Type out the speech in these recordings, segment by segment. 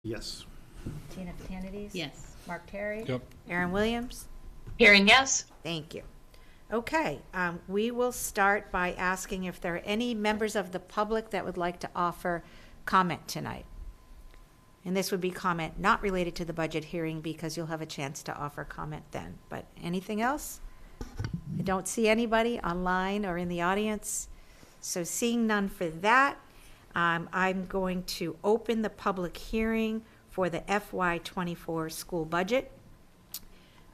Yes. Tina Patanides? Yes. Mark Terry? Yep. Aaron Williams? Hearing yes. Thank you. Okay, we will start by asking if there are any members of the public that would like to offer comment tonight. And this would be comment not related to the budget hearing because you'll have a chance to offer comment then. But anything else? I don't see anybody online or in the audience. So seeing none for that, I'm going to open the public hearing for the FY24 school budget.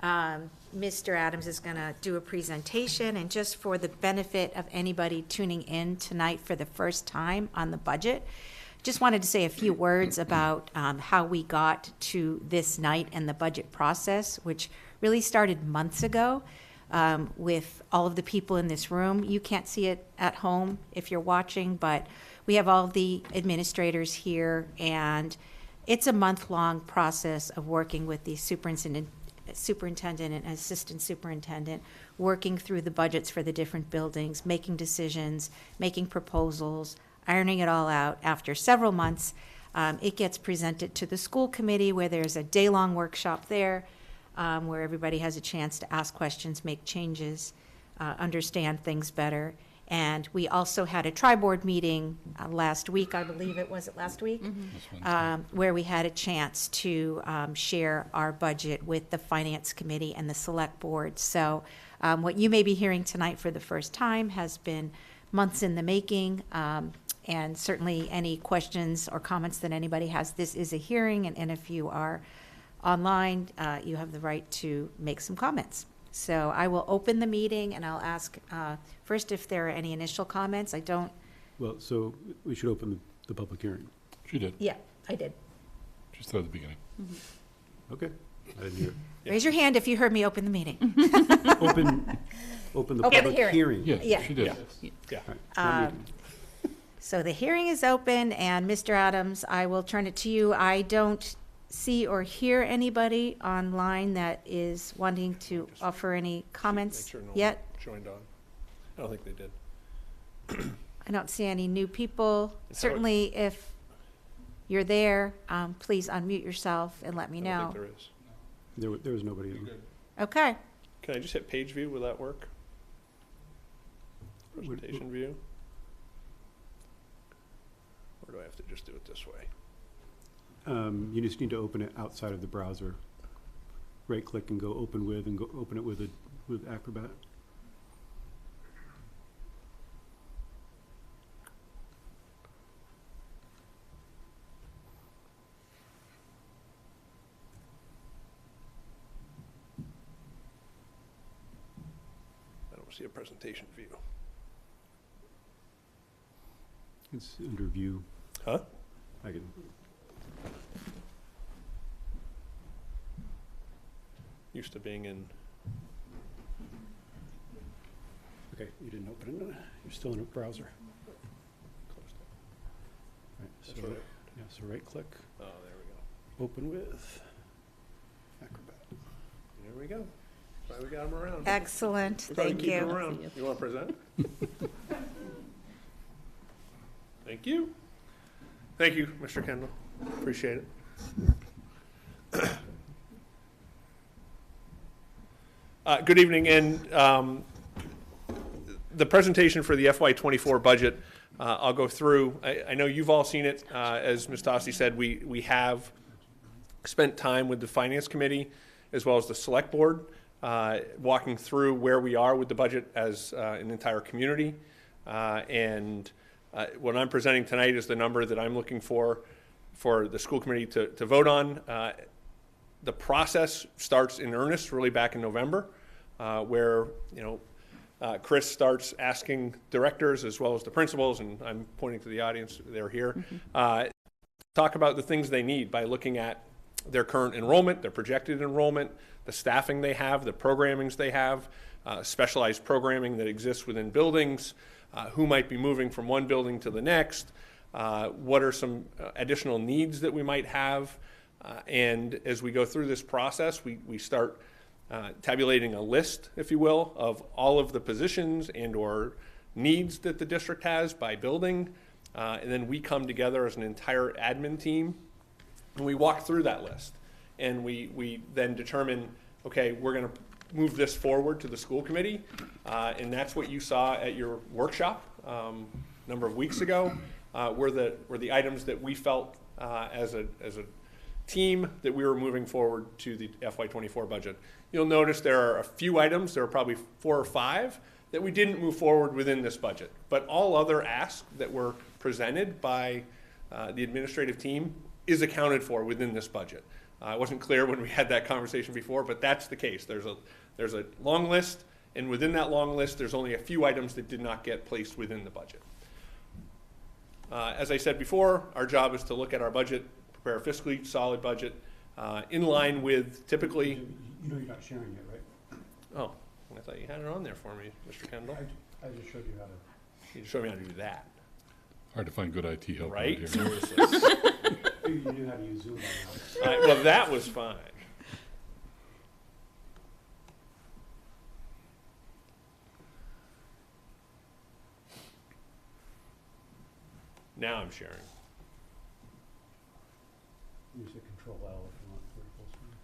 Mr. Adams is going to do a presentation, and just for the benefit of anybody tuning in tonight for the first time on the budget, just wanted to say a few words about how we got to this night and the budget process, which really started months ago with all of the people in this room. You can't see it at home if you're watching, but we have all of the administrators here, and it's a month-long process of working with the superintendent and assistant superintendent, working through the budgets for the different buildings, making decisions, making proposals, ironing it all out. After several months, it gets presented to the school committee, where there's a day-long workshop there, where everybody has a chance to ask questions, make changes, understand things better. And we also had a tri-board meeting last week, I believe it was last week, where we had a chance to share our budget with the finance committee and the select board. So what you may be hearing tonight for the first time has been months in the making, and certainly any questions or comments that anybody has. This is a hearing, and if you are online, you have the right to make some comments. So I will open the meeting, and I'll ask first if there are any initial comments. I don't. Well, so we should open the public hearing. She did. Yeah, I did. She said at the beginning. Okay. I didn't hear it. Raise your hand if you heard me open the meeting. Open the Okay, the public hearing. hearing. Yeah, Yeah. she did. All right, not meeting. So the hearing is open, and Mr. Adams, I will turn it to you. I don't see or hear anybody online that is wanting to offer any comments Make sure no one yet. joined on. I don't think they did. I don't see any new people. It's Certainly, if you're there, please unmute yourself and let me I don't know. think there is. There was nobody. Okay. Can I just hit page view? Will that work? Presentation view? Or do I have to just do it this way? You just need to open it outside of the browser. Right click and go open with, and go open it with Acrobat. I don't see a presentation view. It's under view. Huh? I can. Used to being in. Okay, you didn't open it. You're still in a browser. Closed it. Right, That's so, right. yeah, so right click, Oh, there we go. open with Acrobat. There we go. Glad we got them around. Excellent. Glad we Thank keep 'em you. around. You want to present? Thank you. Thank you, Mr. Kendall. Appreciate it. Good evening, and the presentation for the FY24 budget, I'll go through. I know you've all seen it. As Ms. Tossi said, we have spent time with the Finance Committee as well as the Select Board, walking through where we are with the budget as an entire community. And what I'm presenting tonight is the number that I'm looking for the school committee to vote on. The process starts in earnest really back in November, where Chris starts asking directors as well as the principals, and I'm pointing to the audience, they're here, talk about the things they need by looking at their current enrollment, their projected enrollment, the staffing they have, the programmings they have, specialized programming that exists within buildings, who might be moving from one building to the next, what are some additional needs that we might have. And as we go through this process, we start tabulating a list, if you will, of all of the positions and or needs that the district has by building. And then we come together as an entire admin team And we walk through that list, and we then determine, okay, we're going to move this forward to the school committee, and that's what you saw at your workshop a number of weeks ago, were the items that we felt as a team that we were moving forward to the FY24 budget. You'll notice there are a few items, there are probably 4 or 5, that we didn't move forward within this budget. But all other asks that were presented by the administrative team is accounted for within this budget. It wasn't clear when we had that conversation before, but that's the case. There's a long list, and within that long list, there's only a few items that did not get placed within the budget. As I said before, our job is to look at our budget, prepare a fiscally solid budget, in line with typically. You know you're not sharing it, right? Oh, I thought you had it on there for me, Mr. Kendall. I just showed you how to. You just showed me how to do that. Hard to find good IT help around Right? here. Seriously. You knew how to use Zoom by now. Well, that was fine. Now I'm sharing. Use the Control L if you want vertical screen.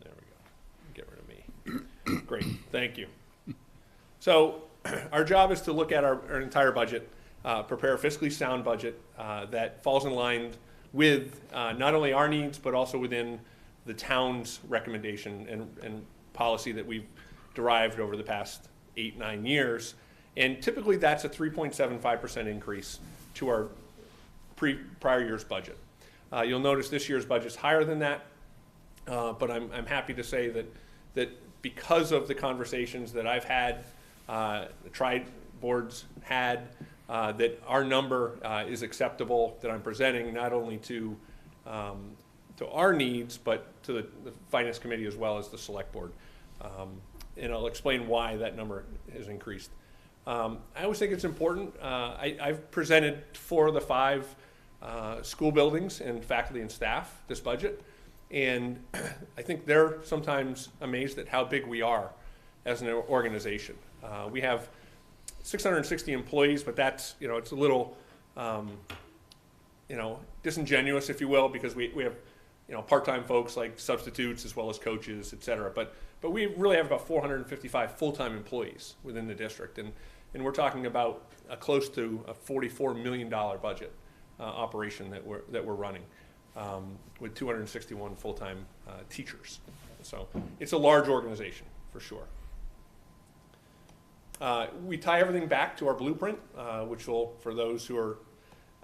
There we go. Get rid of me. Great, thank you. So our job is to look at our entire budget, prepare a fiscally sound budget that falls in line with not only our needs, but also within the town's recommendation and policy that we've derived over the past 8-9 years. And typically that's a 3.75% increase to our prior year's budget. You'll notice this year's budget's higher than that, but I'm happy to say that because of the conversations that I've had, the tri-boards had, that our number is acceptable, that I'm presenting not only to our needs, but to the Finance Committee as well as the Select Board. And I'll explain why that number has increased. I always think it's important. I've presented 4 of the 5 school buildings and faculty and staff this budget, and I think they're sometimes amazed at how big we are as an organization. We have 660 employees, but that's, it's a little, disingenuous, if you will, because we have, part-time folks like substitutes as well as coaches, et cetera. But we really have about 455 full-time employees within the district, and we're talking about close to a $44 million budget operation that we're running with 261 full-time teachers. So it's a large organization for sure. We tie everything back to our blueprint, which will, for those who are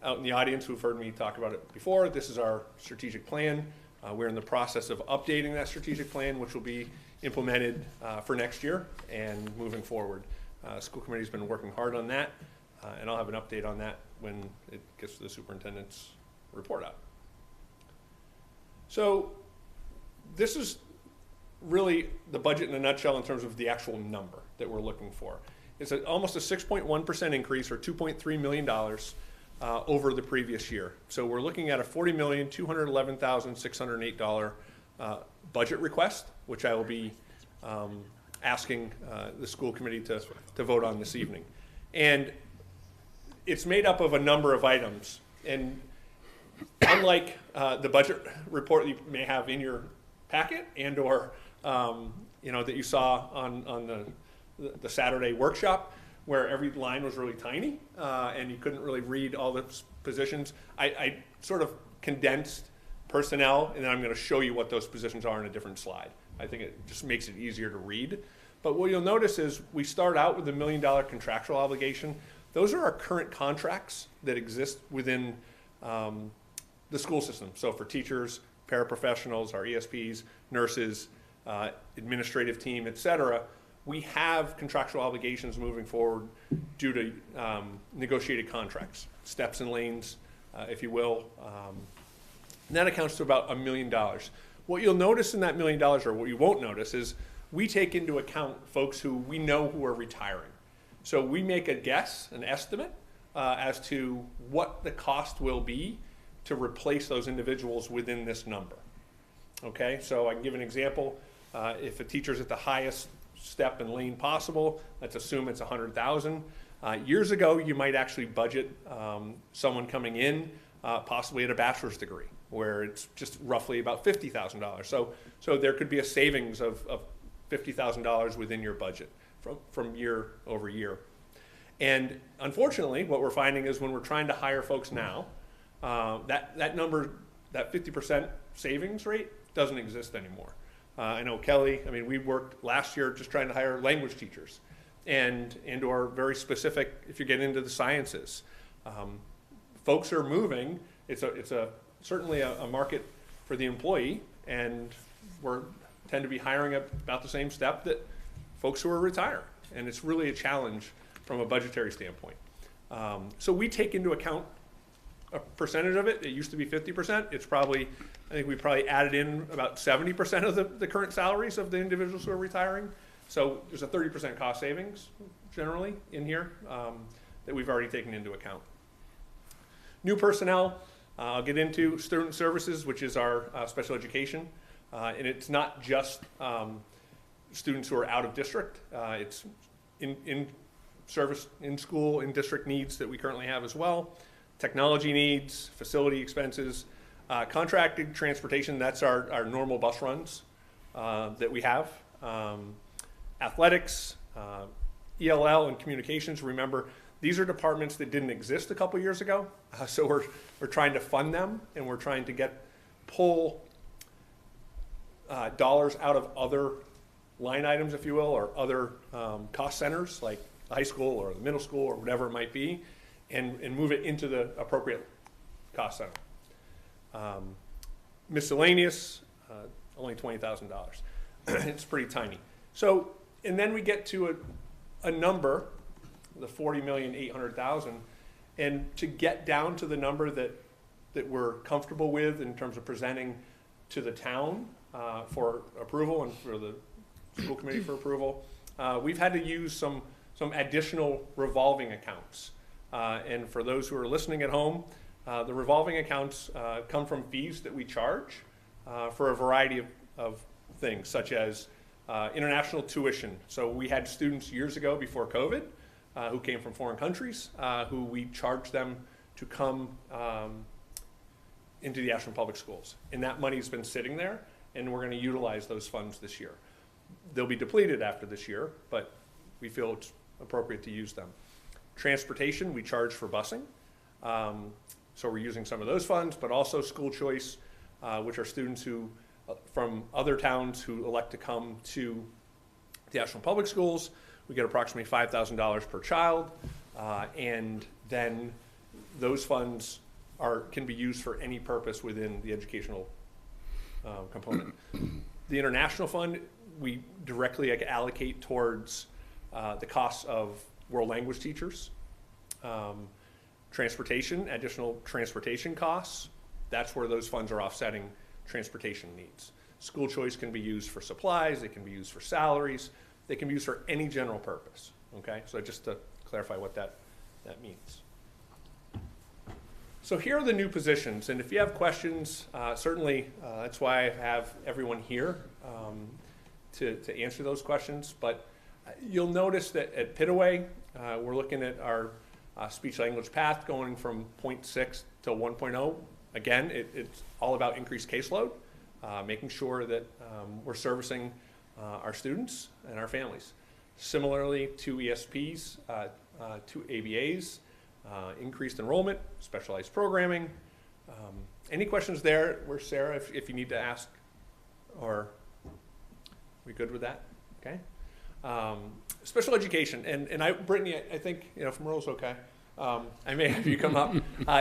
out in the audience who've heard me talk about it before, this is our strategic plan. We're in the process of updating that strategic plan, which will be implemented for next year and moving forward. School committee's been working hard on that, and I'll have an update on that when it gets to the superintendent's report out. So this is really the budget in a nutshell in terms of the actual number that we're looking for. It's almost a 6.1% increase, or $2.3 million over the previous year. So we're looking at a $40,211,608 budget request, which I will be asking the school committee to vote on this evening. And it's made up of a number of items. And unlike the budget report you may have in your packet and or that you saw on the Saturday workshop, where every line was really tiny and you couldn't really read all the positions, I sort of condensed personnel, and then I'm going to show you what those positions are in a different slide. I think it just makes it easier to read. But what you'll notice is we start out with a $1 million contractual obligation. Those are our current contracts that exist within the school system. So for teachers, paraprofessionals, our ESPs, nurses, administrative team, et cetera, we have contractual obligations moving forward due to negotiated contracts, steps and lanes, if you will. And that accounts to about $1 million. What you'll notice in that $1 million, or what you won't notice, is we take into account folks who we know who are retiring. So we make a guess, an estimate, as to what the cost will be to replace those individuals within this number. Okay, so I can give an example. If a teacher's at the highest step and lane possible, let's assume it's $100,000. Years ago, you might actually budget someone coming in possibly at a bachelor's degree, where it's just roughly about $50,000. So there could be a savings of $50,000 within your budget from year over year. And unfortunately, what we're finding is when we're trying to hire folks now, that number, that 50% savings rate doesn't exist anymore. I know Kelly, I mean, we worked last year just trying to hire language teachers and or very specific, if you get into the sciences. Folks are moving. It's certainly a market for the employee, and we're tend to be hiring at about the same step that folks who are retiring. And it's really a challenge from a budgetary standpoint. So we take into account a percentage of it. It used to be 50%. It's probably, I think we probably added in about 70% of the current salaries of the individuals who are retiring. So there's a 30% cost savings generally in here that we've already taken into account. New personnel, I'll get into student services, which is our special education. And it's not just students who are out of district. It's in service, in school, in district needs that we currently have as well. Technology needs, facility expenses, contracted transportation, that's our normal bus runs that we have. Athletics, ELL, and communications. Remember, these are departments that didn't exist a couple years ago. So we're trying to fund them, and we're trying to pull dollars out of other line items, if you will, or other cost centers like the high school or the middle school or whatever it might be, and move it into the appropriate cost center. Miscellaneous, only $20,000. It's pretty tiny. So, and then we get to a number, the $40,800,000, and to get down to the number that we're comfortable with in terms of presenting to the town for approval and for the school committee for approval, we've had to use some additional revolving accounts. And for those who are listening at home, the revolving accounts come from fees that we charge for a variety of things, such as international tuition. So we had students years ago before COVID who came from foreign countries, who we charged them to come into the Ashland Public Schools. And that money's been sitting there, and we're going to utilize those funds this year. They'll be depleted after this year, but we feel it's appropriate to use them. Transportation, we charge for busing. So we're using some of those funds, but also school choice, which are students who from other towns who elect to come to the Ashland Public Schools. We get approximately $5,000 per child, and then those funds can be used for any purpose within the educational component. The international fund, we directly allocate towards the costs of world language teachers. Transportation, additional transportation costs, that's where those funds are offsetting transportation needs. School choice can be used for supplies, they can be used for salaries, they can be used for any general purpose, okay? So just to clarify what that means. So here are the new positions, and if you have questions, certainly that's why I have everyone here to answer those questions, but you'll notice that at Pitaway, we're looking at our speech language path going from 0.6 to 1.0. Again, it's all about increased caseload, making sure that we're servicing our students and our families. Similarly to ESPs, to ABAs, increased enrollment, specialized programming. Any questions there? Where's Sarah if you need to ask, or we good with that? Okay. Special education, and Brittany, I think, if Merle's okay, I may have you come up,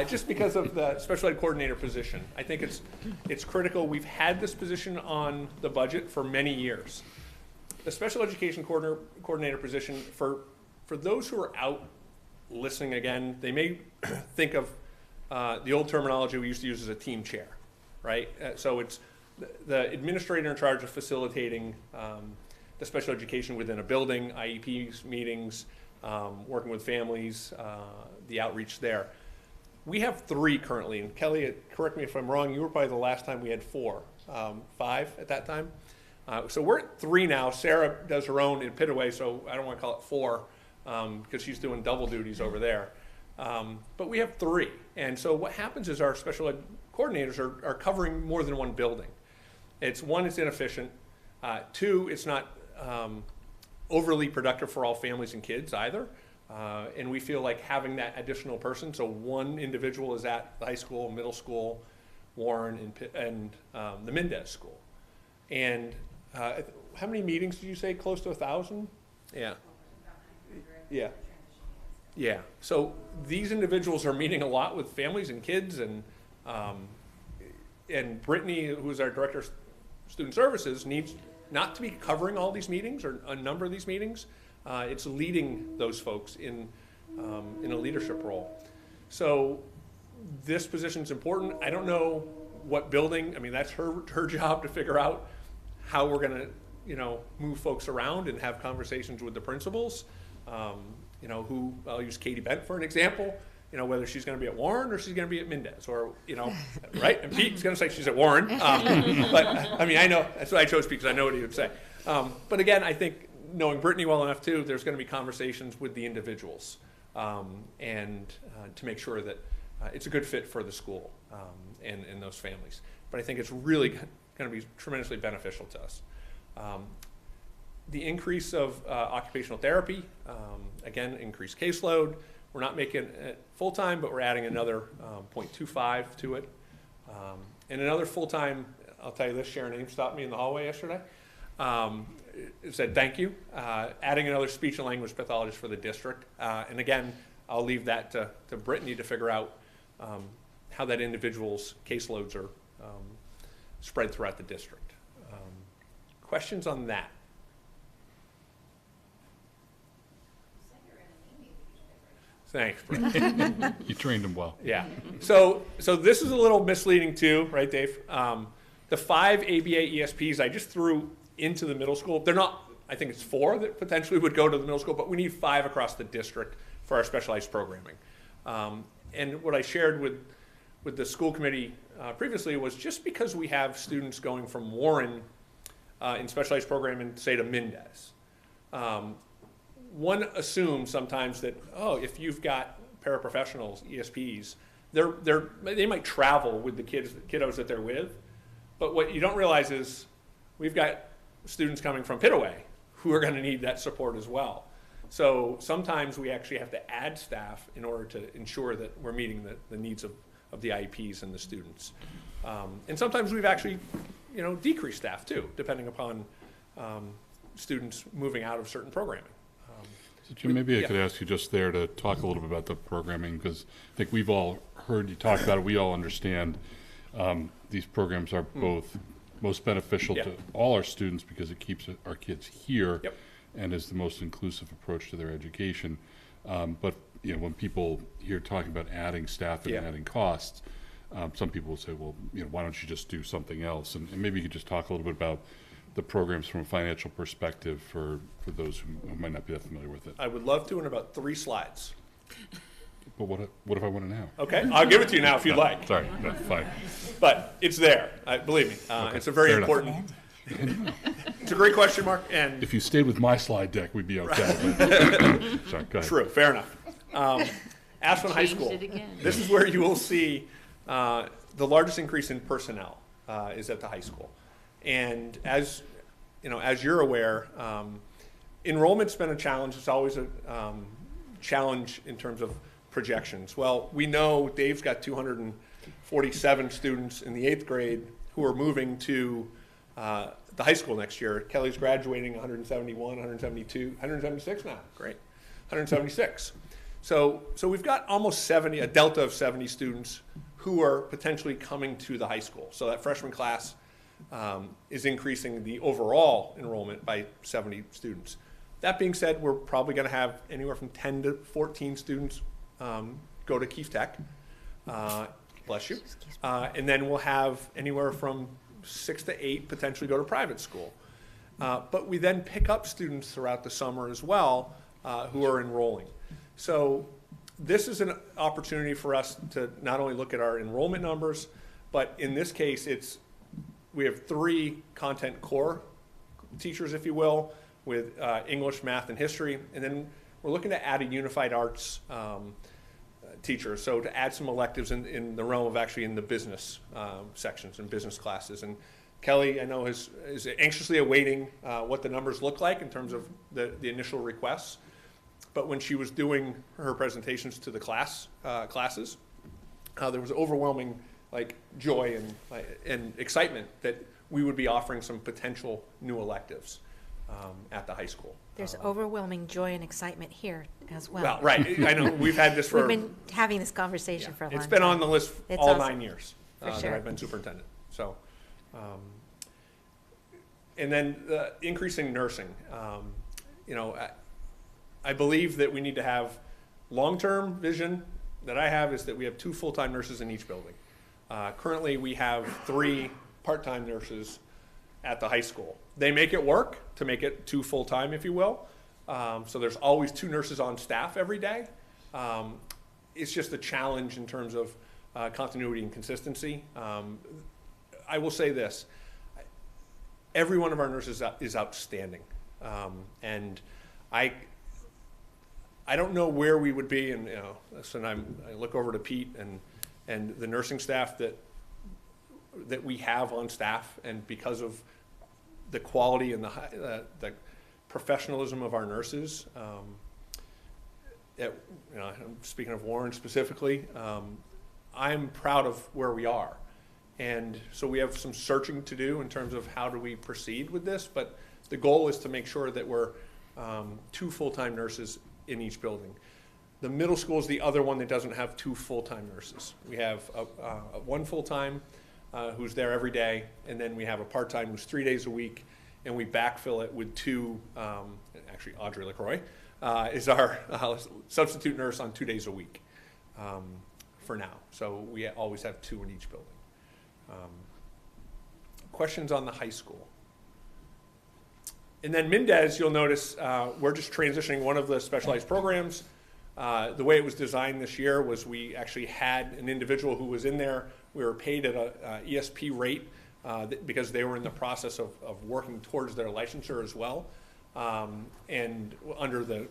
just because of the special ed coordinator position. I think it's critical. We've had this position on the budget for many years. The special education coordinator position, for those who are out listening again, they may think of the old terminology we used to use as a team chair, right? So it's the administrator in charge of facilitating the special education within a building, IEPs, meetings, working with families, the outreach there. We have 3 currently, and Kelly, correct me if I'm wrong, you were probably the last time we had 4, 5 at that time. So we're at 3 now. Sarah does her own in Pitaway, so I don't want to call it 4 because she's doing double duties over there. But we have 3. And so what happens is our special ed coordinators are covering more than one building. It's 1, it's inefficient. 2, it's not overly productive for all families and kids either. And we feel like having that additional person, so 1 individual is at the high school, middle school, Warren, and the Mendez school. And how many meetings did you say? Close to 1,000? Yeah. Yeah. Yeah. So these individuals are meeting a lot with families and kids, and Brittany, who's our director of student services, needs not to be covering all these meetings or a number of these meetings. It's leading those folks in a leadership role. So this position is important. I don't know what building. I mean, that's her job to figure out how we're going to, move folks around and have conversations with the principals. Who I'll use Katie Bent for an example. Whether she's going to be at Warren or she's going to be at Mendez, or right. And Pete's going to say she's at Warren. But I mean, I know that's why I chose Pete, because I know what he would say. But again, I think knowing Brittany well enough too, there's going to be conversations with the individuals, and to make sure that it's a good fit for the school and those families. But I think it's really going to be tremendously beneficial to us. The increase of occupational therapy, again, increased caseload. We're not making it full-time, but we're adding another 0.25 to it. And another full-time, I'll tell you this, Sharon Ames stopped me in the hallway yesterday. It said, thank you. Adding another speech and language pathologist for the district. And again, I'll leave that to Brittany to figure out how that individual's caseloads are spread throughout the district. Questions on that? Thanks, Brittany. You trained him well. Yeah. So this is a little misleading too, right, Dave? The 5 ABA ESPs I just threw into the middle school. They're not, I think it's 4 that potentially would go to the middle school, but we need 5 across the district for our specialized programming. And what I shared with the school committee previously was just because we have students going from Warren in specialized programming, say, to Mendez. One assumes sometimes that, if you've got paraprofessionals, ESPs, they might travel with the kiddos that they're with. But what you don't realize is we've got students coming from Pitaway who are going to need that support as well. So sometimes we actually have to add staff in order to ensure that we're meeting the needs of the IEPs and the students. And sometimes we've actually, decreased staff too, depending upon students moving out of certain programming. So Jim, maybe I could ask you just there to talk a little bit about the programming, because I think we've all heard you talk about it. We all understand these programs are both most beneficial to all our students because it keeps our kids here and is the most inclusive approach to their education. But when people hear talking about adding staff and adding costs, some people will say, well, why don't you just do something else? And maybe you could just talk a little bit about the programs from a financial perspective for those who might not be that familiar with it. I would love to in about 3 slides. But what if I want it now? Okay, I'll give it to you now if you'd like. Sorry, no, fine. But it's there, believe me. Okay, it's a very fair important, it's a great question, Mark. And if you stayed with my slide deck, we'd be okay. Sorry, go ahead. True, fair enough. Ashland High School, this is where you will see the largest increase in personnel is at the high school. And as you're aware, enrollment's been a challenge. It's always a challenge in terms of projections. Well, we know Dave's got 247 students in the 8th grade who are moving to the high school next year. Kelly's graduating 171, 172, 176 now. Great, 176. So we've got almost 70, a delta of 70 students who are potentially coming to the high school. So that freshman class is increasing the overall enrollment by 70 students. That being said, we're probably going to have anywhere from 10 to 14 students go to Keefe Tech, bless you, and then we'll have anywhere from 6 to 8 potentially go to private school. But we then pick up students throughout the summer as well who are enrolling. So this is an opportunity for us to not only look at our enrollment numbers, but in this case, we have 3 content core teachers, if you will, with English, math, and history. And then we're looking to add a unified arts teachers, so to add some electives in the realm of actually in the business sections and business classes. And Kelly, I know, is anxiously awaiting what the numbers look like in terms of the initial requests. But when she was doing her presentations to the classes, there was overwhelming joy and excitement that we would be offering some potential new electives at the high school. There's overwhelming joy and excitement here as well. Well, right. I know we've had this for. We've been having this conversation for a long time. It's been on the list It's all awesome. 9 years For sure. that I've been superintendent. So, and then increasing nursing. I believe that we need to have long-term vision that I have is that we have 2 full-time nurses in each building. Currently, we have 3 part-time nurses at the high school. They make it work to make it 2 full-time, if you will. So there's always 2 nurses on staff every day. It's just a challenge in terms of continuity and consistency. I will say this, every one of our nurses is outstanding. And I don't know where we would be, and listen, I look over to Pete and the nursing staff that we have on staff, and because of the quality and the professionalism of our nurses, I'm speaking of Warren specifically, I'm proud of where we are. And so we have some searching to do in terms of how do we proceed with this, but the goal is to make sure that we're 2 full-time nurses in each building. The middle school is the other one that doesn't have 2 full-time nurses. We have 1 full-time who's there every day, and then we have a part-time who's 3 days a week, and we backfill it with 2, actually Audrey LaCroix is our substitute nurse on 2 days a week for now. So we always have 2 in each building. Questions on the high school? And then Mendez, you'll notice we're just transitioning one of the specialized programs. The way it was designed this year was we actually had an individual who was in there. We were paid at a ESP rate because they were in the process of working towards their licensure as well, and under the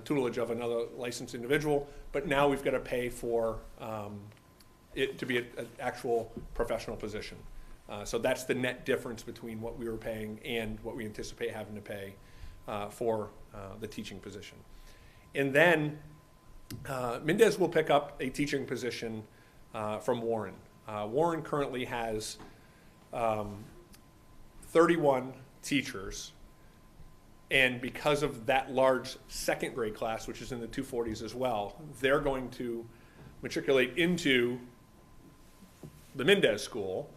tutelage of another licensed individual. But now we've got to pay for it to be an actual professional position. So that's the net difference between what we were paying and what we anticipate having to pay for the teaching position. And then Mendez will pick up a teaching position from Warren. Warren currently has 31 teachers, and because of that large 2nd grade class, which is in the 240s as well, they're going to matriculate into the Mendez school.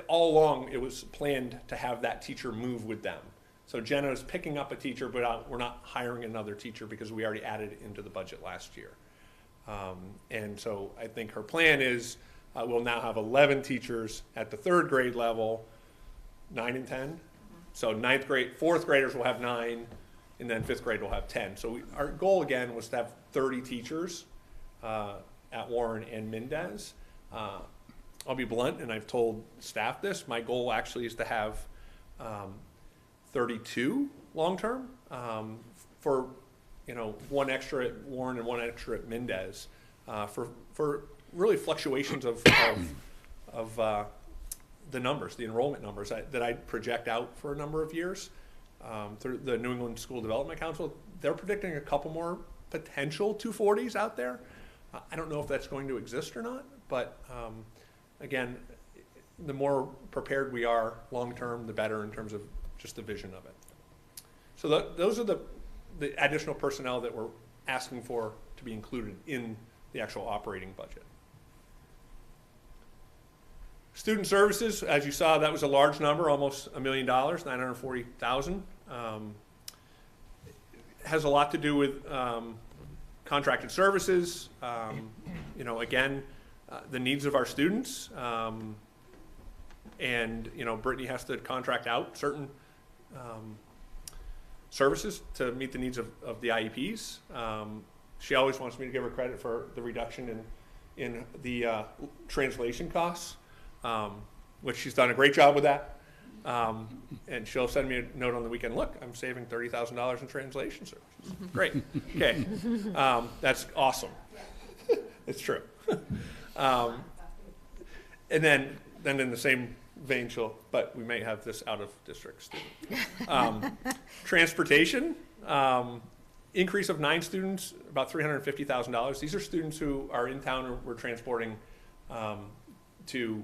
All along, it was planned to have that teacher move with them. So Jenna is picking up a teacher, but we're not hiring another teacher because we already added it into the budget last year. And so I think her plan is we'll now have 11 teachers at the 3rd grade level, 9 and 10. So 9th grade, 4th graders will have 9, and then 5th grade will have 10. So our goal again was to have 30 teachers at Warren and Mendez. I'll be blunt, and I've told staff this, my goal actually is to have 32 long-term for, 1 extra at Warren and 1 extra at Mendez for really fluctuations of the numbers, the enrollment numbers that I project out for a number of years through the New England School Development Council. They're predicting a couple more potential 240s out there. I don't know if that's going to exist or not, but again, the more prepared we are long-term, the better in terms of just the vision of it. So those are the additional personnel that we're asking for to be included in the actual operating budget. Student services, as you saw, that was a large number, almost $1 million, $940,000. Has a lot to do with contracted services, again, the needs of our students, and Brittany has to contract out certain services to meet the needs of the IEPs. She always wants me to give her credit for the reduction in the translation costs, which she's done a great job with that. And she'll send me a note on the weekend, look, I'm saving $30,000 in translation services. Great, okay, that's awesome. It's true. And then in the same vein, but we may have this out of district student. Transportation, increase of 9 students, about $350,000. These are students who are in town or we're transporting to,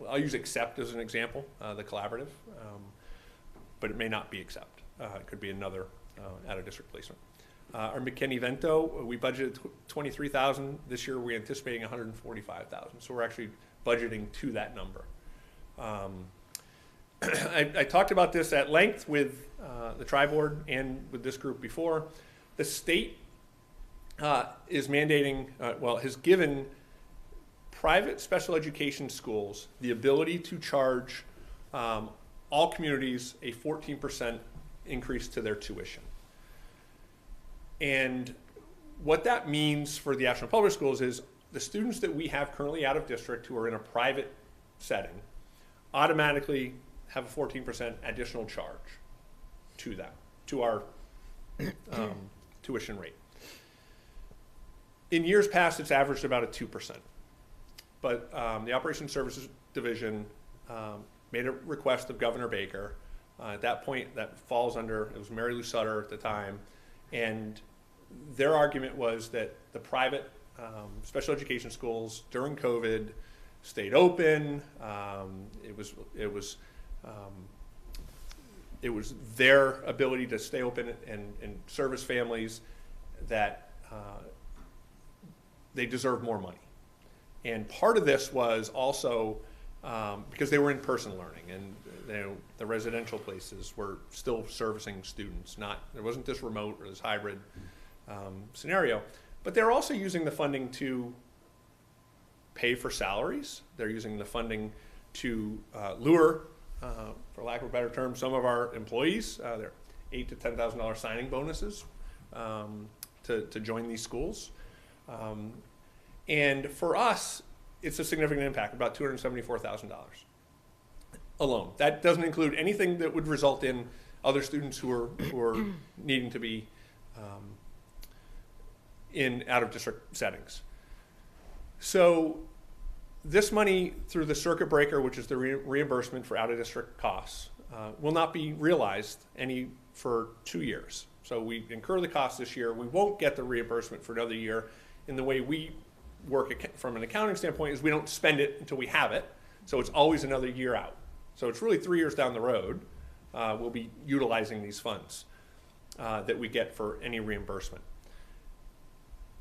I'll use Accept as an example, the collaborative, but it may not be Accept. It could be another out-of-district placement. Our McKinney-Vento, we budgeted $23,000. This year we're anticipating $145,000. So we're actually budgeting to that number. I talked about this at length with the tri-board and with this group before. The state is mandating, has given private special education schools the ability to charge all communities a 14% increase to their tuition. And what that means for the Ashland Public Schools is the students that we have currently out of district who are in a private setting automatically have a 14% additional charge to them, to our tuition rate. In years past, it's averaged about a 2%. But the Operations Services Division made a request of Governor Baker. At that point, that falls under, it was Mary Lou Sutter at the time, and their argument was that the private special education schools during COVID stayed open. It was their ability to stay open and service families that they deserve more money. And part of this was also because they were in-person learning, and the residential places were still servicing students. There wasn't this remote or this hybrid scenario, but they're also using the funding to pay for salaries. They're using the funding to lure, for lack of a better term, some of our employees. They're $8,000 to $10,000 signing bonuses to join these schools. And for us, it's a significant impact, about $274,000 alone. That doesn't include anything that would result in other students who are needing to be in out-of-district settings. So this money through the circuit breaker, which is the reimbursement for out-of-district costs, will not be realized for 2 years. So we incur the cost this year. We won't get the reimbursement for another year. In the way we work from an accounting standpoint is we don't spend it until we have it. So it's always another year out. So it's really 3 years down the road we'll be utilizing these funds that we get for any reimbursement.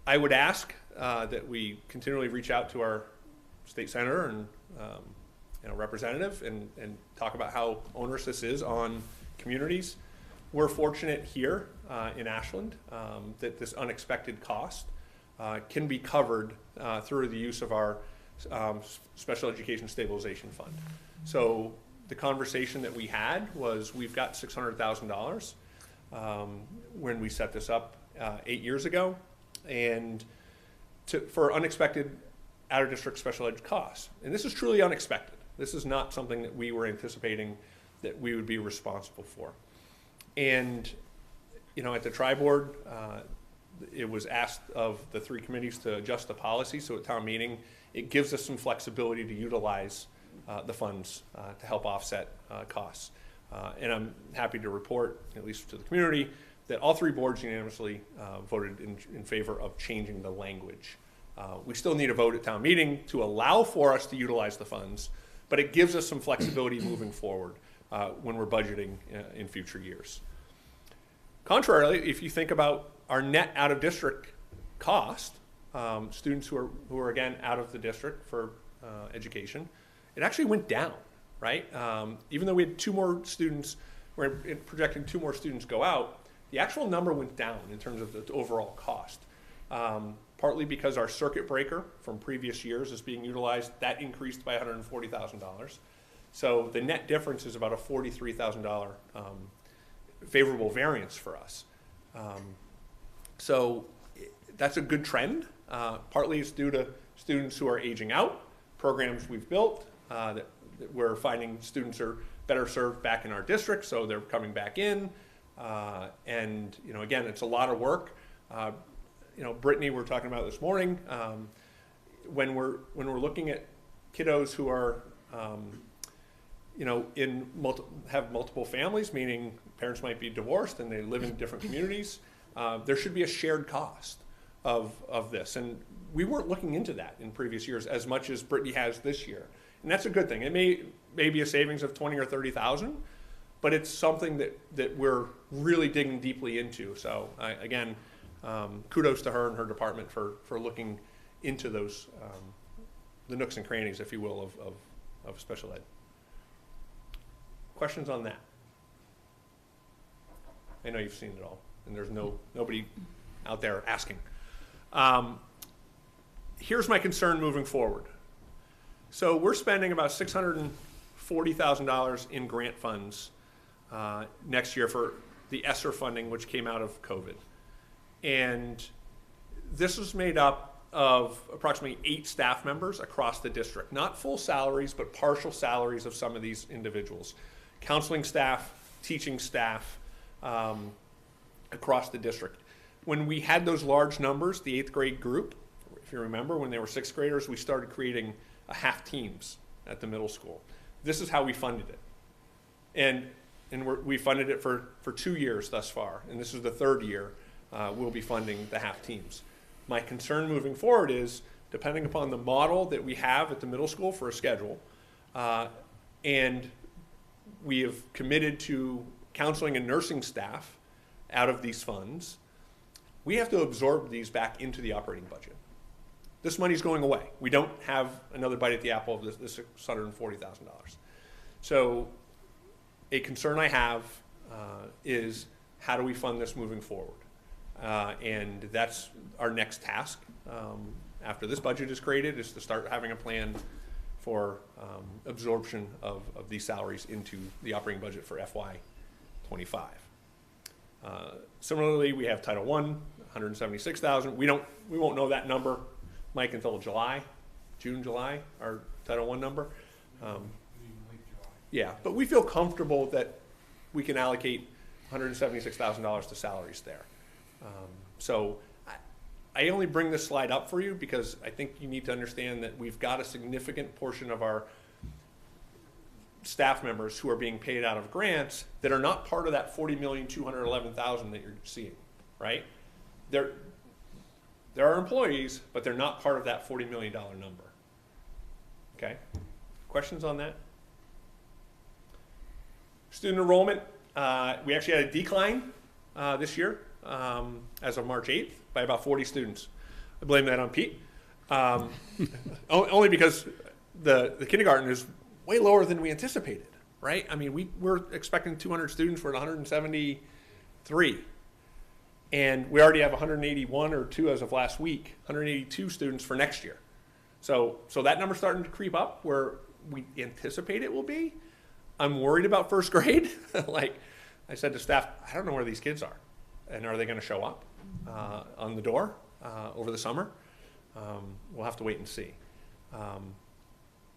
I would ask that we continually reach out to our state senator and representative and talk about how onerous this is on communities. We're fortunate here in Ashland that this unexpected cost can be covered through the use of our Special Education Stabilization Fund. So the conversation that we had was we've got $600,000 when we set this up 8 years ago, and for unexpected out-of-district special ed costs. And this is truly unexpected. This is not something that we were anticipating that we would be responsible for. And at the tri-board, it was asked of the 3 committees to adjust the policy, so at town meeting, it gives us some flexibility to utilize the funds to help offset costs. And I'm happy to report, at least to the community, that all 3 boards unanimously voted in favor of changing the language. We still need a vote at town meeting to allow for us to utilize the funds, but it gives us some flexibility moving forward when we're budgeting in future years. Contrarily, if you think about our net out-of-district cost, students who are again out of the district for education, it actually went down, right? Even though we had 2 more students, we're projecting 2 more students go out, the actual number went down in terms of the overall cost. Partly because our circuit breaker from previous years is being utilized, that increased by $140,000. So the net difference is about a $43,000 favorable variance for us. So that's a good trend. Partly it's due to students who are aging out, programs we've built that we're finding students are better served back in our district, so they're coming back in. And again, it's a lot of work. you know, Brittany, we're talking about this morning, when we're looking at kiddos who are, you know, have multiple families, meaning parents might be divorced and they live in different communities, there should be a shared cost of this. And we weren't looking into that in previous years as much as Brittany has this year. And that's a good thing. It may be a savings of 20 or 30,000, but it's something that we're really digging deeply into. So again, kudos to her and her department for looking into those, the nooks and crannies, if you will, of special ed. Questions on that? I know you've seen it all, and there's nobody out there asking. Here's my concern moving forward. So we're spending about $640,000 in grant funds next year for the ESSER funding, which came out of COVID. And this is made up of approximately 8 staff members across the district. Not full salaries, but partial salaries of some of these individuals. Counseling staff, teaching staff across the district. When we had those large numbers, the 8th grade group, if you remember, when they were 6th graders, we started creating half teams at the middle school. This is how we funded it. And we funded it for 2 years thus far, and this is the 3rd year we'll be funding the half teams. My concern moving forward is, depending upon the model that we have at the middle school for a schedule, and we have committed to counseling and nursing staff out of these funds, we have to absorb these back into the operating budget. This money's going away. We don't have another bite at the apple of this $640,000. So a concern I have is, how do we fund this moving forward? And that's our next task after this budget is created, is to start having a plan for absorption of these salaries into the operating budget for FY25. Similarly, we have Title I, $176,000. We won't know that number, Mike, until June, July, our Title I number. Yeah, but we feel comfortable that we can allocate $176,000 to salaries there. So I only bring this slide up for you because I think you need to understand that we've got a significant portion of our staff members who are being paid out of grants that are not part of that $40,211,000 that you're seeing, right? There are employees, but they're not part of that $40 million number. Okay? Questions on that? Student enrollment, we actually had a decline this year as of March 8th by about 40 students. I blame that on Pete. Only because the kindergarten is way lower than we anticipated, right? I mean, we were expecting 200 students, we're at 173. And we already have 181 or 2 as of last week, 182 students for next year. So that number's starting to creep up where we anticipate it will be. I'm worried about first grade. Like I said to staff, I don't know where these kids are. And are they going to show up on the door over the summer? We'll have to wait and see.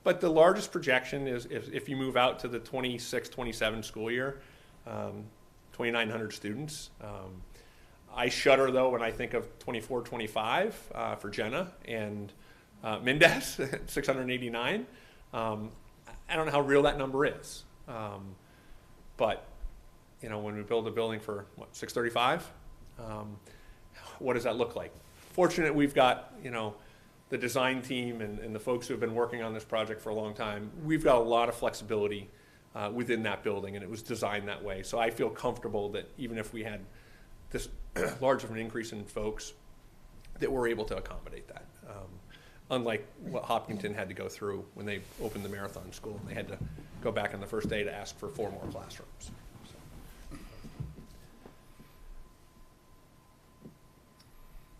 But the largest projection is if you move out to the 26-27 school year, 2,900 students. I shudder, though, when I think of 24-25 for Jenna and Mendez, 689. I don't know how real that number is. But, you know, when we build a building for, what, 635, what does that look like? Fortunate we've got, you know, the design team and the folks who have been working on this project for a long time. We've got a lot of flexibility within that building, and it was designed that way. So I feel comfortable that even if we had this large of an increase in folks, that we're able to accommodate that. Unlike what Hopkinton had to go through when they opened the Marathon School. They had to go back on the first day to ask for 4 more classrooms. So.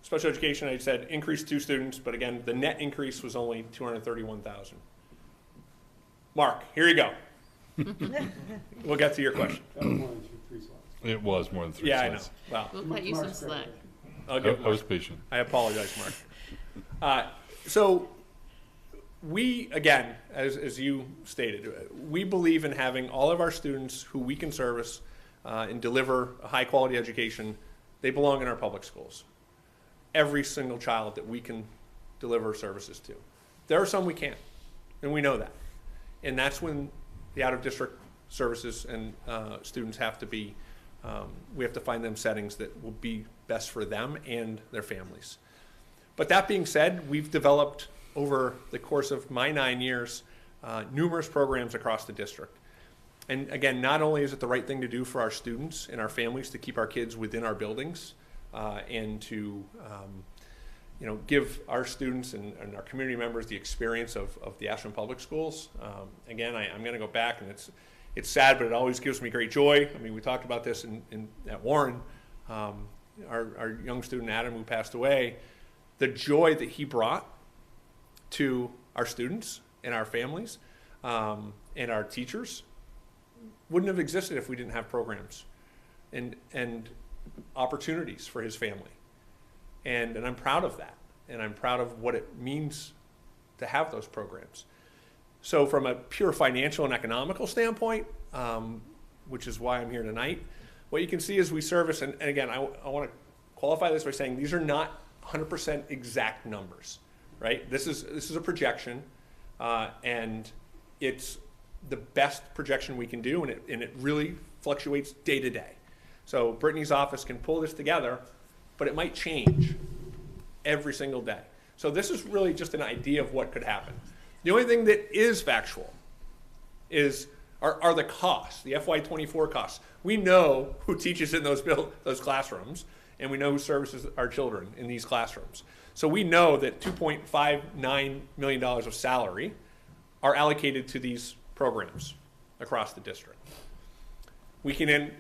Special education, I said, increased 2 students, but again, the net increase was only 231,000. Mark, here you go. We'll get to your question. It was more than 3 yeah, slides. I know. Wow. We'll cut you some slack. I was patient. I apologize, Mark. So we, again, as you stated, we believe in having all of our students who we can service and deliver a high quality education. They belong in our public schools. every single child that we can deliver services to. There are some we can't, and we know that. And that's when the out-of-district services and students have to be, we have to find them settings that will be best for them and their families. But that being said, we've developed over the course of my 9 years, numerous programs across the district. And again, not only is it the right thing to do for our students and our families to keep our kids within our buildings and to give our students and our community members the experience of the Ashland Public Schools. Again, I'm going to go back, and it's sad, but it always gives me great joy. I mean, we talked about this at Warren. Our young student, Adam, who passed away, the joy that he brought to our students and our families and our teachers wouldn't have existed if we didn't have programs and opportunities for his family. And I'm proud of that. And I'm proud of what it means to have those programs. So from a pure financial and economical standpoint, which is why I'm here tonight, what you can see is we service, and again, I want to qualify this by saying these are not 100% exact numbers, right? This is a projection, and it's the best projection we can do, and it really fluctuates day to day. So Brittany's office can pull this together, but it might change every single day. So this is really just an idea of what could happen. The only thing that is factual are the costs, the FY24 costs. We know who teaches in those classrooms, and we know who services our children in these classrooms. So we know that $2.59 million of salary are allocated to these programs across the district. We can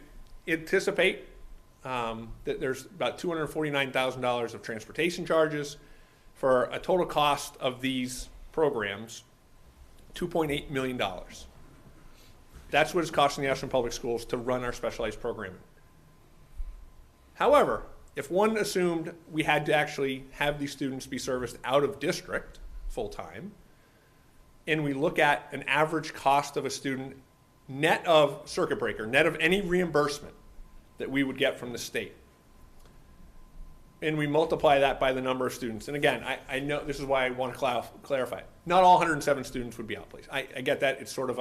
anticipate that there's about $249,000 of transportation charges for a total cost of these programs, $2.8 million. That's what it's costing the Ashland Public Schools to run our specialized programming. However, if one assumed we had to actually have these students be serviced out of district full-time, and we look at an average cost of a student net of circuit breaker, net of any reimbursement that we would get from the state, and we multiply that by the number of students. And again, I know this is why I want to clarify. Not all 107 students would be outplaced. I get that. It's sort of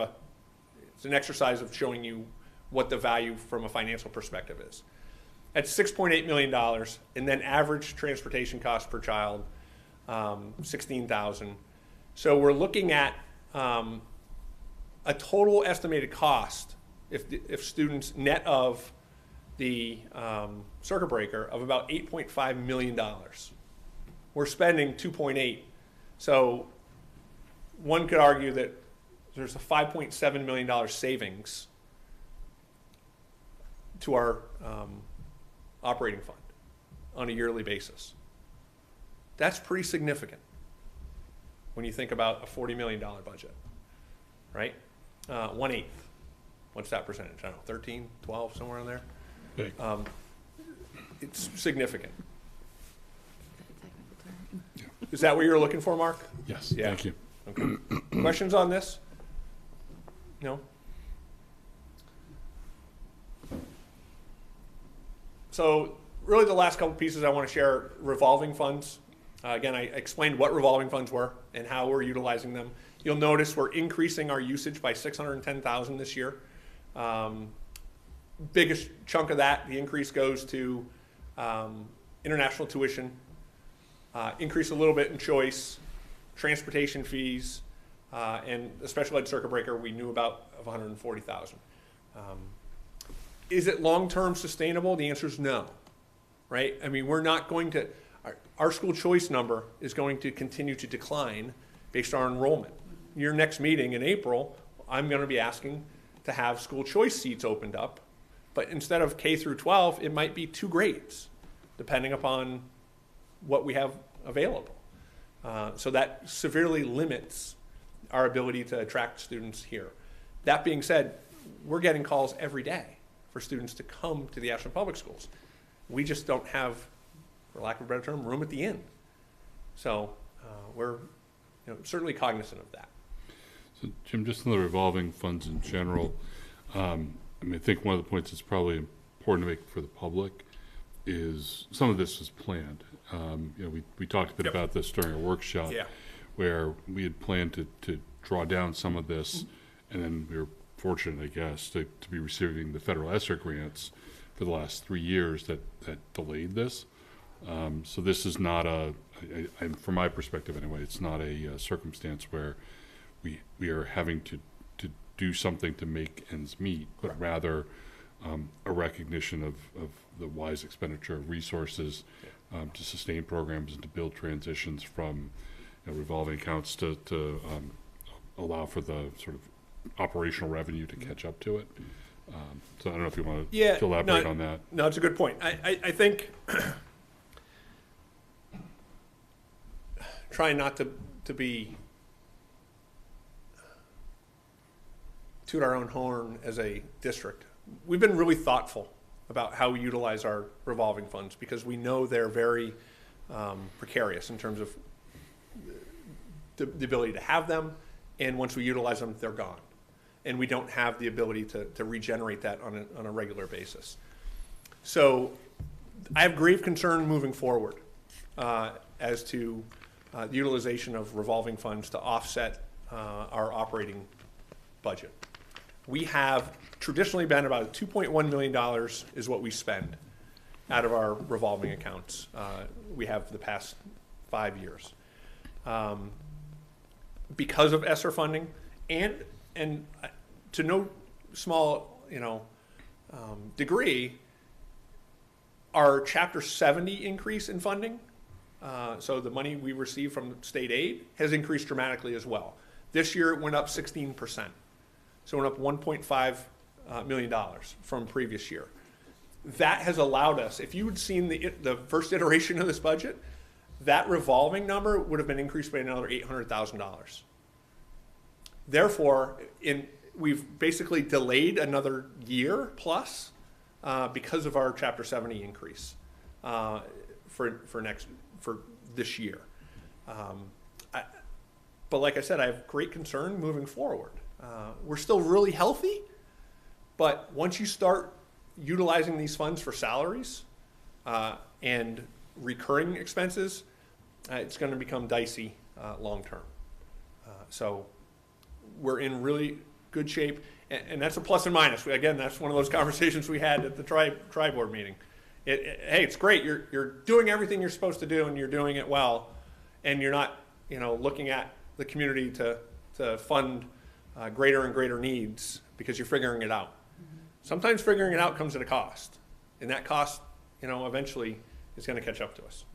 it's an exercise of showing you what the value from a financial perspective is. At $6.8 million, and then average transportation cost per child, $16,000. So we're looking at a total estimated cost, if students net of the circuit breaker, of about $8.5 million. We're spending $2.8. So one could argue that there's a $5.7 million savings to our operating fund on a yearly basis. That's pretty significant when you think about a $40 million budget, right? 1/8. What's that percentage? I don't know, 13, 12, somewhere in there? Big. It's significant. Is that what you're looking for, Mark? Yes, Yeah. thank you. Okay. Questions on this? No? So really the last couple pieces I want to share, revolving funds. Again, I explained what revolving funds were and how we're utilizing them. You'll notice we're increasing our usage by $610,000 this year. Biggest chunk of that, the increase goes to international tuition, increase a little bit in choice, transportation fees, and the special ed circuit breaker we knew about of $140,000. Is it long-term sustainable? The answer is no, right? I mean, we're not going to, our school choice number is going to continue to decline based on enrollment. Your next meeting in April, I'm going to be asking to have school choice seats opened up, but instead of K through 12, it might be 2 grades, depending upon what we have available. So that severely limits our ability to attract students here. That being said, we're getting calls every day for students to come to the Ashland Public Schools. We just don't have, for lack of a better term, room at the inn. So we're certainly cognizant of that. So Jim, just on the revolving funds in general, I think one of the points that's probably important to make for the public is, some of this is planned. We talked a bit about this during a workshop. Yeah. Where we had planned to draw down some of this, and then we were fortunate, I guess, to be receiving the federal ESSER grants for the last 3 years that delayed this. So this is not from my perspective anyway, it's not a circumstance where we are having to do something to make ends meet, but rather a recognition of the wise expenditure of resources to sustain programs and to build transitions from revolving accounts to allow for the sort of operational revenue to catch up to it. So I don't know if you want to elaborate on that. No, it's a good point. I think trying not to be toot our own horn as a district, we've been really thoughtful about how we utilize our revolving funds because we know they're very precarious in terms of the ability to have them, and once we utilize them, they're gone. And we don't have the ability to regenerate that on a regular basis. So I have grave concern moving forward as to the utilization of revolving funds to offset our operating budget. We have traditionally been about $2.1 million is what we spend out of our revolving accounts. We have for the past 5 years. Because of ESSER funding and to no small degree, our Chapter 70 increase in funding, so the money we receive from state aid, has increased dramatically as well. This year it went up 16%, so it went up $1.5 million from previous year. That has allowed us, if you had seen the first iteration of this budget, that revolving number would have been increased by another $800,000. Therefore, we've basically delayed another year plus because of our Chapter 70 increase for this year. But like I said, I have great concern moving forward. We're still really healthy, but once you start utilizing these funds for salaries and recurring expenses, it's going to become dicey long term. So we're in really good shape, and that's a plus and minus. Again, that's one of those conversations we had at the tri-board meeting. Hey, it's great. You're doing everything you're supposed to do, and you're doing it well, and you're not looking at the community to fund greater and greater needs because you're figuring it out. Sometimes figuring it out comes at a cost, and that cost eventually is going to catch up to us.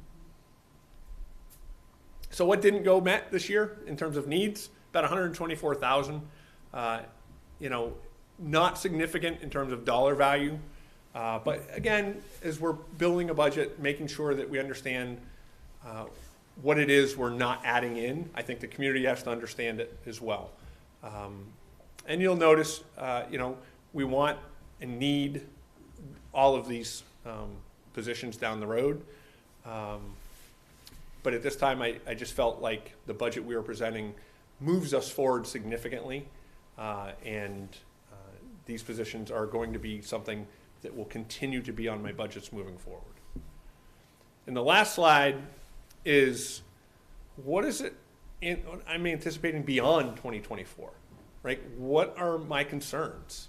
So what didn't go met this year in terms of needs? About 124,000. Not significant in terms of dollar value, but again, as we're building a budget, making sure that we understand what it is we're not adding in. I think the community has to understand it as well. And you'll notice, we want and need all of these positions down the road. But at this time, I just felt like the budget we were presenting moves us forward significantly, and these positions are going to be something that will continue to be on my budgets moving forward. And the last slide is, what is it I'm anticipating beyond 2024, right? What are my concerns?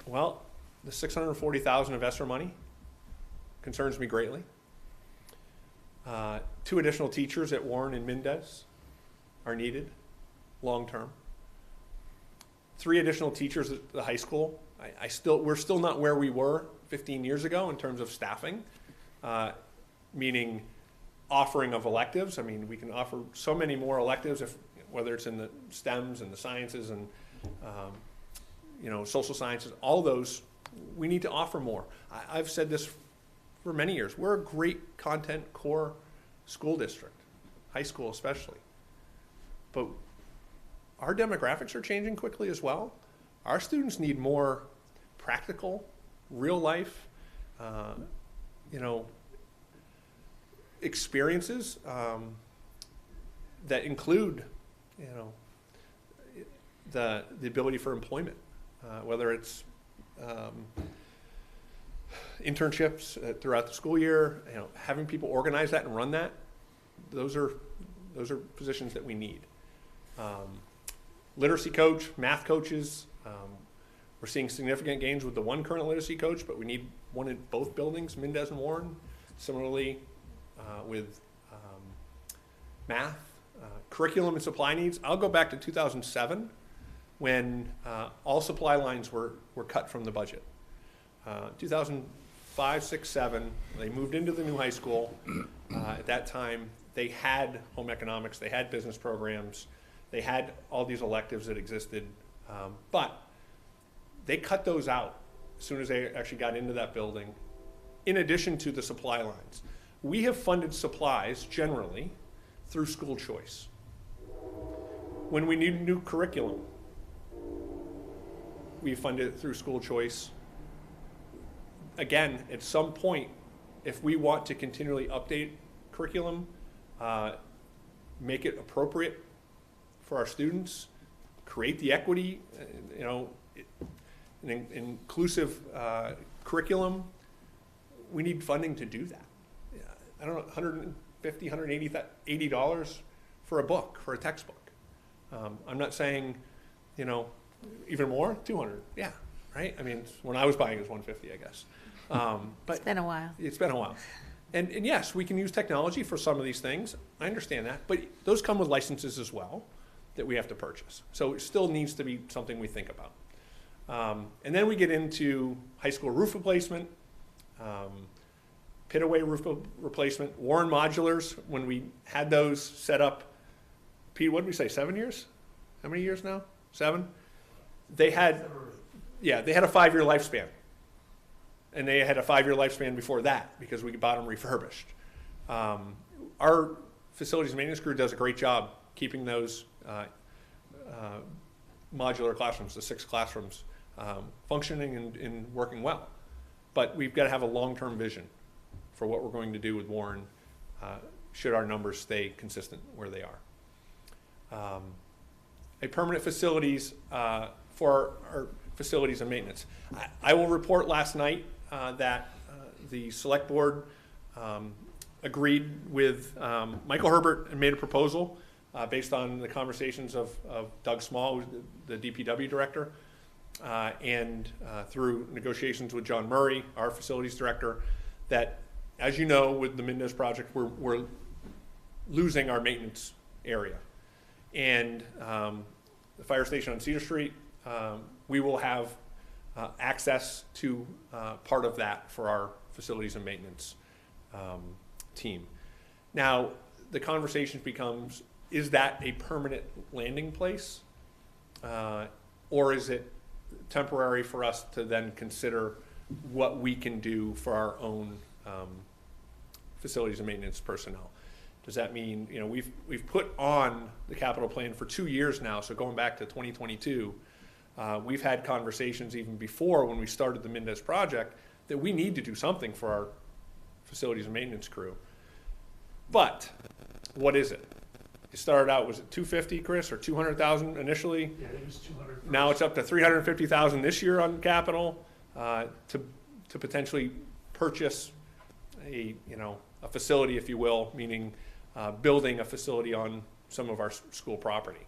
Well, the $640,000 of ESSER money concerns me greatly. 2 additional teachers at Warren and Mendez are needed long term. 3 additional teachers at the high school. We're still not where we were 15 years ago in terms of staffing, meaning offering of electives. I mean, we can offer so many more electives, whether it's in the STEMs and the sciences and social sciences, all those, we need to offer more. I've said this for many years. We're a great content core school district, high school especially. But our demographics are changing quickly as well. Our students need more practical, real life, experiences that include, the ability for employment, whether it's internships throughout the school year, having people organize that and run that, those are positions that we need. Literacy coach, math coaches, we're seeing significant gains with the one current literacy coach, but we need one in both buildings, Mendez and Warren. Similarly, with math, curriculum and supply needs. I'll go back to 2007 when all supply lines were cut from the budget. 2005, 6, 7, they moved into the new high school. At that time, they had home economics, they had business programs, they had all these electives that existed, but they cut those out as soon as they actually got into that building, in addition to the supply lines. We have funded supplies generally through school choice. When we need new curriculum, we fund it through school choice. Again, at some point, if we want to continually update curriculum, make it appropriate for our students, create the equity, an inclusive curriculum, we need funding to do that. I don't know, $150, $180 for a book, for a textbook. I'm not saying, even more, 200, yeah, right? I mean, when I was buying it was 150, I guess. But It's been a while. it's been a while. And yes, we can use technology for some of these things. I understand that, but those come with licenses as well that we have to purchase. So it still needs to be something we think about. And then we get into high school roof replacement, pit-away roof replacement, Warren modulars. When we had those set up, Pete, what did we say, 7 years? How many years now? 7? They had a 5-year lifespan. And they had a 5-year lifespan before that because we bought them refurbished. Our facilities maintenance crew does a great job keeping those modular classrooms, the 6 classrooms, functioning and working well. But we've got to have a long-term vision for what we're going to do with Warren should our numbers stay consistent where they are. A permanent facilities for our facilities and maintenance. I will report last night that the select board agreed with Michael Herbert and made a proposal based on the conversations of Doug Small, who's the DPW director, and through negotiations with John Murray, our facilities director, that, as you know, with the Mendez project, we're losing our maintenance area. And the fire station on Cedar Street, we will have access to part of that for our facilities and maintenance team. Now, the conversation becomes, is that a permanent landing place? Or is it temporary for us to then consider what we can do for our own facilities and maintenance personnel? Does that mean, we've put on the capital plan for 2 years now, so going back to 2022, we've had conversations even before when we started the Mendez project that we need to do something for our facilities and maintenance crew. But what is it? It started out, was it 250, Chris, or 200,000 initially? Yeah, it was 200. Now it's up to 350,000 this year on capital to potentially purchase a facility, if you will, meaning building a facility on some of our school property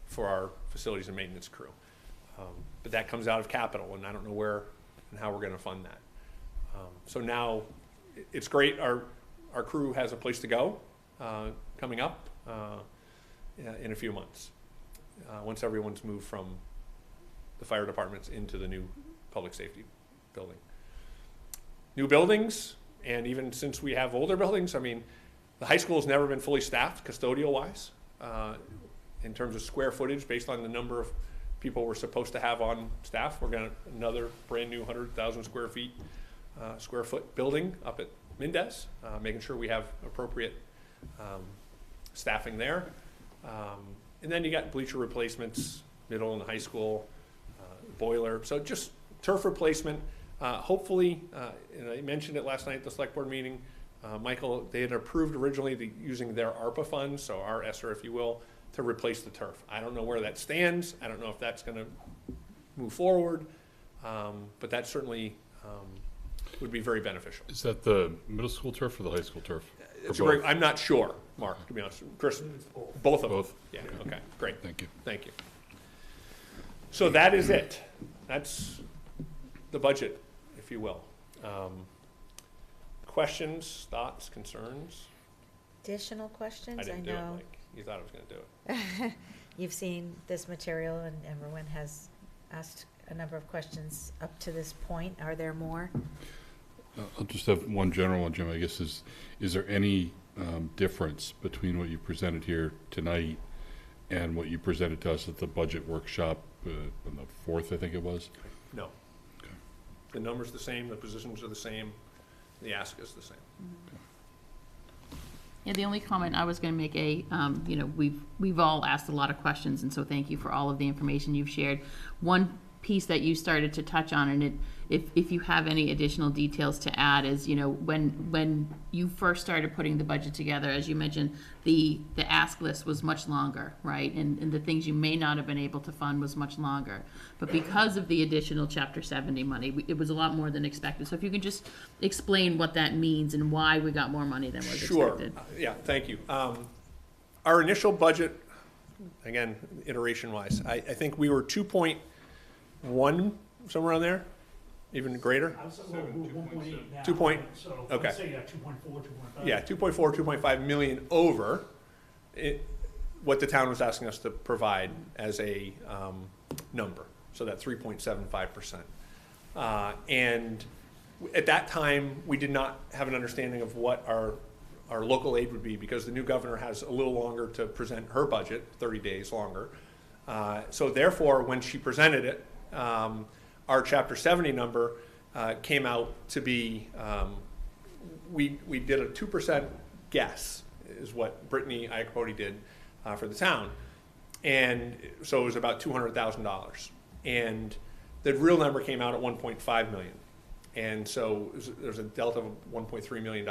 for our facilities and maintenance crew. But that comes out of capital, and I don't know where and how we're going to fund that. So now it's great. Our crew has a place to go coming up in a few months once everyone's moved from the fire departments into the new public safety building. New buildings, and even since we have older buildings, I mean, the high school has never been fully staffed custodial-wise in terms of square footage based on the number of people we're supposed to have on staff. We're going to another brand new 100,000 square foot building up at Mendez, making sure we have appropriate staffing there. And then you got bleacher replacements, middle and high school, boiler. So just turf replacement. Hopefully, and I mentioned it last night at the select board meeting, Michael, they had approved originally using their ARPA funds, so our ESSER, if you will, to replace the turf. I don't know where that stands. I don't know if that's going to move forward, but that's certainly would be very beneficial. Is that the middle school turf or the high school turf? It's Or a both? I'm not sure, Mark, to be honest. Chris, both of them? Both? Yeah, okay, great. Thank you. Thank you. So that is it. That's the budget, if you will. Questions, thoughts, concerns? Additional questions? I didn't do it know like you thought I was going to do it. you've seen this material and everyone has asked a number of questions up to this point. Are there more? I'll just have one general one, Jim. I guess is there any difference between what you presented here tonight and what you presented to us at the budget workshop on the 4th, I think it was? No. Okay. The number's the same, the positions are the same, the ask is the same. Yeah, the only comment I was going to make, you know, we've all asked a lot of questions, and so thank you for all of the information you've shared. One piece that you started to touch on, and if you have any additional details to add, is, you know, when you first started putting the budget together, as you mentioned, the ask list was much longer, right? And the things you may not have been able to fund was much longer. But because of the additional Chapter 70 money, it was a lot more than expected. So if you could just explain what that means and why we got more money than was expected. Sure. Yeah, thank you. Our initial budget, again, iteration-wise, I think we were 2.1, somewhere around there, even greater? I was, we're 1.8 now. 2 point- So, okay. I'd say, 2.4, 2.5. Yeah, 2.4, 2.5 million over what the town was asking us to provide as a number, so that 3.75%. And at that time, we did not have an understanding of what our local aid would be, because the new governor has a little longer to present her budget, 30 days longer. So therefore, when she presented it, our Chapter 70 number came out to be, we did a 2% guess, is what Brittany Iacopote did for the town. And so it was about $200,000. And the real number came out at 1.5 million. And so there's a delta of $1.3 million.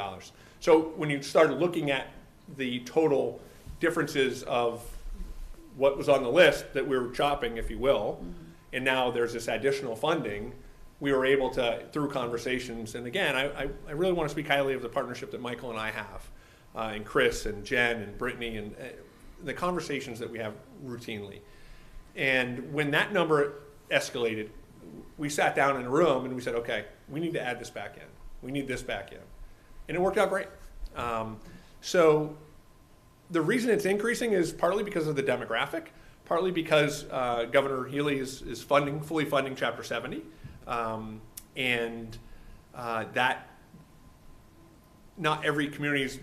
So when you started looking at the total differences of what was on the list that we were chopping, if you will, and now there's this additional funding, we were able to, through conversations, and again, I really want to speak highly of the partnership that Michael and I have, and Chris and Jen and Brittany, and the conversations that we have routinely. And when that number escalated, we sat down in a room and we said, okay, we need to add this back in. We need this back in. And it worked out great. So the reason it's increasing is partly because of the demographic, partly because Governor Healy is fully funding Chapter 70. And that not every community is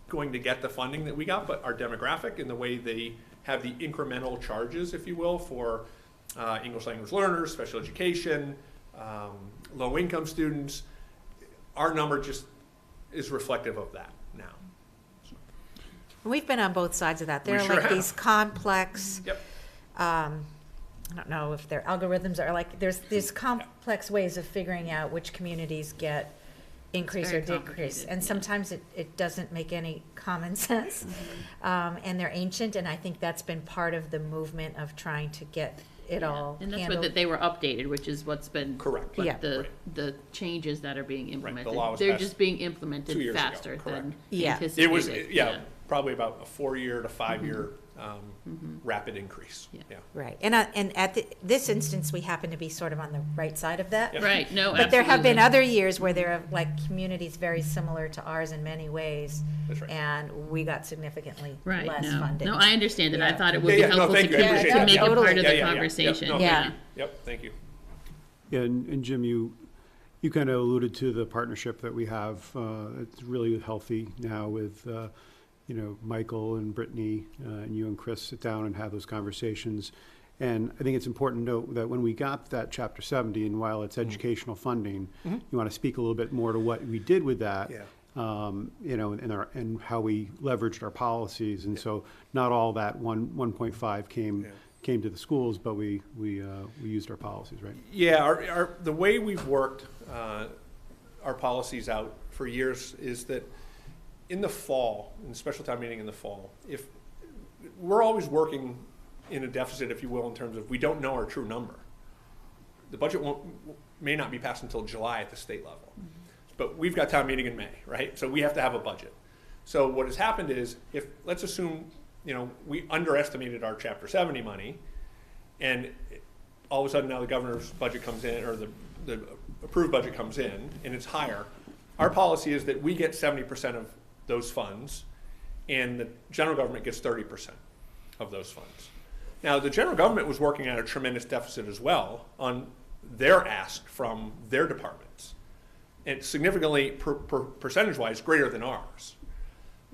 going to get the funding that we got, but our demographic and the way they have the incremental charges, if you will, for English language learners, special education, low-income students, our number just is reflective of that now. We've been on both sides of that. There We are sure like have. these complex, Yep. I don't know if they're algorithms or like, there's complex ways of figuring out which communities get increase or very decrease. complicated, And yeah. sometimes it doesn't make any common sense. And they're ancient, and I think that's been part of the movement of trying to get it all And that's what, handled. that they were updated, which is what's been. Correct. what Yeah. the changes that are being implemented. law was They're passed just being 2 implemented years ago, faster correct. than Yeah. anticipated. It was, yeah, probably about a 4-year to 5-year rapid increase. Yeah. Yeah. Right, and at this instance, we happen to be sort of on the right side of that. Yeah. Right, no, But there have been absolutely. other years where there are like communities very similar to ours in many ways. That's right. And we got significantly Right, less no, funding. no, I understand it. I Yeah. thought it would Yeah, be yeah, no, helpful to thank you. keep, I appreciate to it. make it Totally. part of Yeah, the yeah, yeah. conversation. Yep, no, Yeah. thank you. Yep, thank you. Yeah, and Jim, you kind of alluded to the partnership that we have. It's really healthy now with, you know, Michael and Brittany, and you and Chris sit down and have those conversations. And I think it's important to note that when we got that Chapter 70, and while it's educational funding, you want to speak a little bit more to what we did with that. Yeah. You know, and how we leveraged our policies. And so not all that 1.5 came to the schools, but we used our policies, right? Yeah, the way we've worked our policies out for years is that in the fall, in the special town meeting in the fall, if we're always working in a deficit, if you will, in terms of we don't know our true number. The budget may not be passed until July at the state level. But we've got town meeting in May, right? So we have to have a budget. So what has happened is, if, let's assume, we underestimated our Chapter 70 money, and all of a sudden now the governor's budget comes in, or the approved budget comes in, and it's higher. Our policy is that we get 70% of those funds, and the general government gets 30% of those funds. Now, the general government was working at a tremendous deficit as well on their ask from their departments, and significantly percentage-wise greater than ours.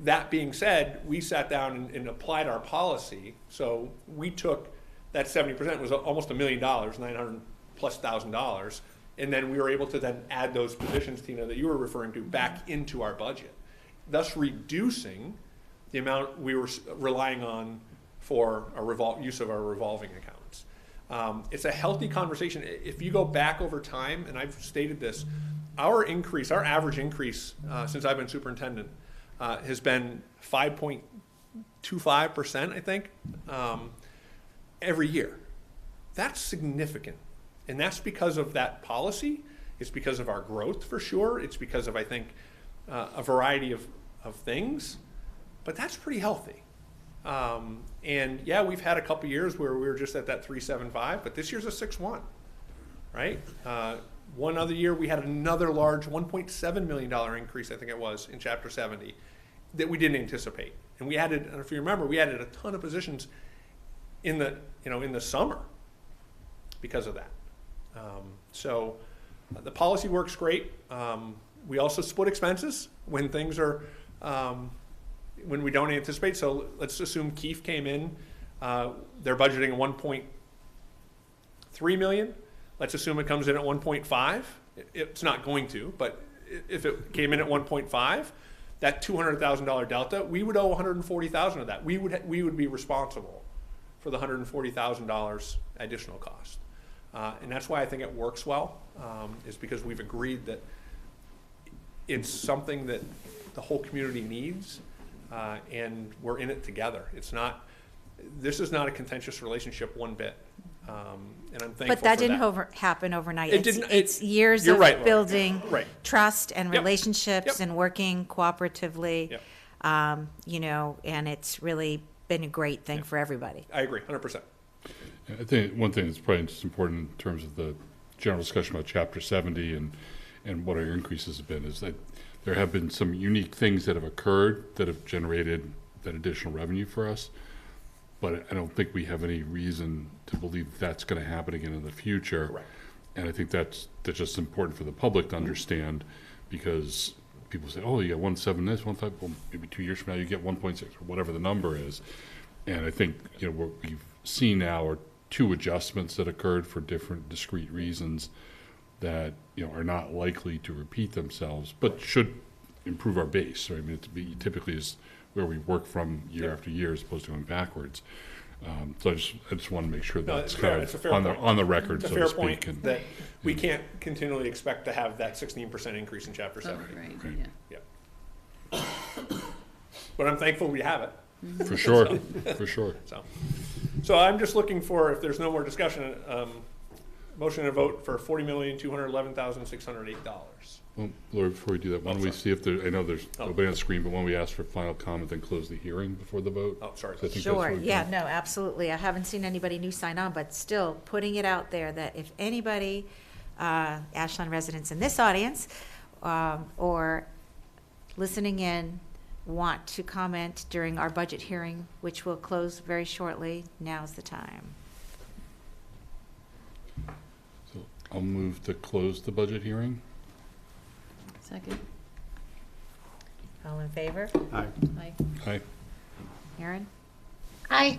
That being said, we sat down and applied our policy. So we took that 70% was almost $1 million, $900,000+, and then we were able to then add those positions, Tina, that you were referring to, back into our budget, thus reducing the amount we were relying on for a use of our revolving accounts. It's a healthy conversation. If you go back over time, and I've stated this, our average increase since I've been superintendent has been 5.25%, I think, every year. That's significant. And that's because of that policy. It's because of our growth, for sure. It's because of, I think, a variety of things. But that's pretty healthy. And yeah, we've had a couple years where we were just at that 3.75, but this year's a 6.1, right? One other year we had another large $1.7 million increase, I think it was, in Chapter 70 that we didn't anticipate. And we added, and if you remember, we added a ton of positions in the summer because of that. So the policy works great. We also split expenses when things are, when we don't anticipate. So let's assume Keefe came in, they're budgeting 1.3 million. Let's assume it comes in at 1.5. It's not going to, but if it came in at 1.5, that $200,000 delta, we would owe 140,000 of that. We would be responsible for the $140,000 additional cost. And that's why I think it works well, is because we've agreed that it's something that the whole community needs, and we're in it together. This is not a contentious relationship one bit. And I'm thankful But that for didn't happen overnight. It didn't. It's years You're of right, Laura. building Right. trust and Yep. relationships Yep. and working cooperatively. Yep. And it's really been a great thing for everybody. I agree, 100%. I think one thing that's probably just important in terms of the general discussion about Chapter 70 and what our increases have been is that there have been some unique things that have occurred that have generated that additional revenue for us. But I don't think we have any reason to believe that's going to happen again in the future. Correct. And I think that's just important for the public to understand, because people say, oh, you got 1.7 this, 1.5, well, maybe 2 years from now you get 1.6 or whatever the number is. And I think what we've seen now are two adjustments that occurred for different discrete reasons that are not likely to repeat themselves, but should improve our base. Right? I mean, typically is where we work from year after year as opposed to going backwards. So I just want to make sure No, that's it's fair. kind It's a of fair point. on the record, It's a so fair to point speak. that we can't continually expect to have that 16% increase in Chapter Oh, 70. right, Right. yeah. Yeah. But I'm thankful we have it. For sure, for sure. So I'm just looking for, if there's no more discussion, motion and vote for $40,211,608. Well, Laura, before we do that, why don't we see if there, I know there's nobody on the screen, but why don't we ask for final comment, then close the hearing before the vote? Oh, sorry. So I think that's Sure, what we've yeah, done. no, absolutely. I haven't seen anybody new sign on, but still putting it out there that if anybody, Ashland residents in this audience, or listening in, want to comment during our budget hearing, which will close very shortly, now's the time. So I'll move to close the budget hearing. Second. All in favor? Aye. Aye. Aye. Aaron? Aye.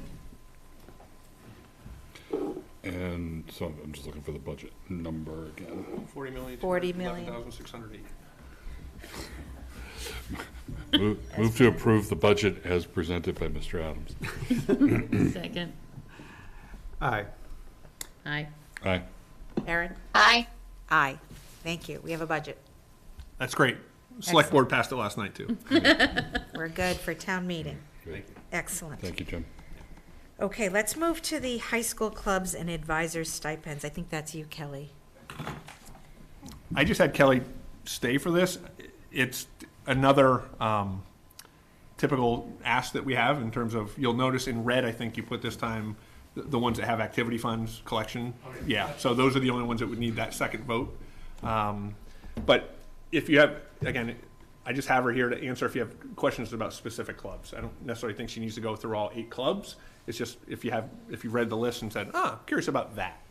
And so I'm just looking for the budget number again. 40,211,608. Move to approve the budget as presented by Mr. Adams. Second. Aye. Aye. Aye. Aaron? Aye. Aye. Thank you. We have a budget. That's great. Select board passed it last night, too. We're good for town meeting. Great. Excellent. Thank you, Jim. Okay, let's move to the high school clubs and advisors stipends. I think that's you, Kelly. I just had Kelly stay for this. It's another typical ask that we have in terms of, you'll notice in red, I think you put this time, the ones that have activity funds collection. Yeah, so those are the only ones that would need that second vote. But if you have, again, I just have her here to answer if you have questions about specific clubs. I don't necessarily think she needs to go through all 8 clubs. It's just if you read the list and said, curious about that.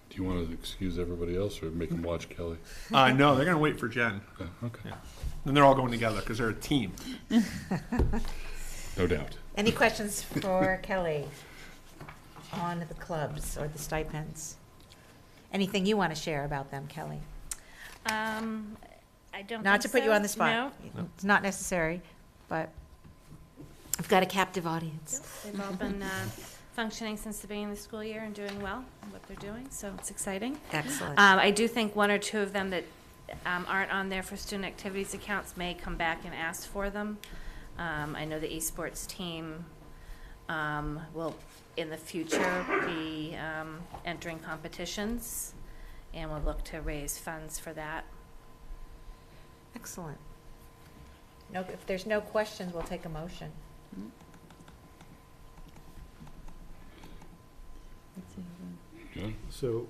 Do you want to excuse everybody else or make them watch Kelly? No, they're going to wait for Jen. Okay. Yeah. And they're all going together because they're a team. No doubt. Any questions for Kelly on the clubs or the stipends? Anything you want to share about them, Kelly? I don't Not to think put you so. on the spot. No, It's not necessary, but I've got a captive audience. they've all been functioning since the beginning of the school year and doing well in what they're doing, so it's exciting. Excellent. I do think 1 or 2 of them that aren't on there for student activities accounts may come back and ask for them. I know the esports team will, in the future, be entering competitions, and we'll look to raise funds for that. Excellent. No, if there's no questions, we'll take a motion. John? So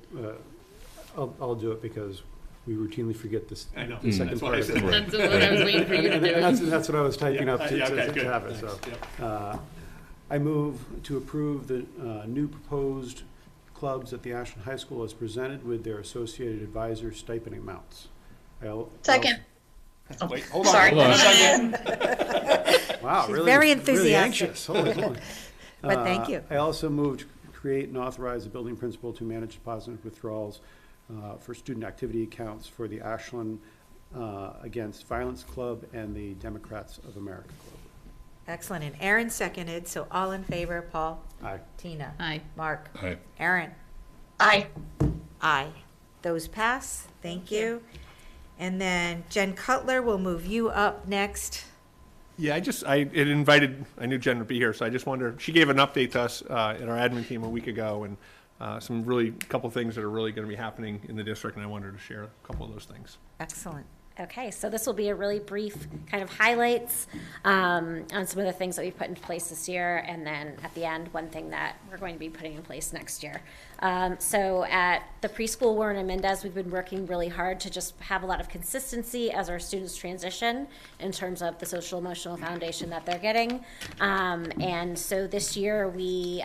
I'll do it because we routinely forget this. I know. The second That's what part I of said. it. That's what I was waiting for you to And do. that's what I was typing up Yeah, okay, to good. have it, so. Thanks. I move to approve the new proposed clubs at the Ashland High School as presented with their associated advisor stipend amounts. Second. Wait, hold on. Sorry. Hold on. Wow, She's really, very really enthusiastic. anxious. Holy moly. But thank you. I also moved to create and authorize the building principal to manage deposit withdrawals for student activity accounts for the Ashland Against Violence Club and the Democrats of America Club. Excellent. And Aaron seconded, so all in favor, Paul? Aye. Tina? Aye. Mark? Aye. Aaron? Aye. Aye. Those pass. Thank you. And then Jen Cutler, will move you up next. Yeah, I knew Jen would be here, so I just wondered, she gave an update to us in our admin team a week ago, and couple things that are really going to be happening in the district, and I wanted to share a couple of those things. Excellent. Okay, so this will be a really brief kind of highlights on some of the things that we've put into place this year, and then at the end, one thing that we're going to be putting in place next year. So at the preschool Warren and Mendez, we've been working really hard to just have a lot of consistency as our students transition in terms of the social emotional foundation that they're getting. And so this year we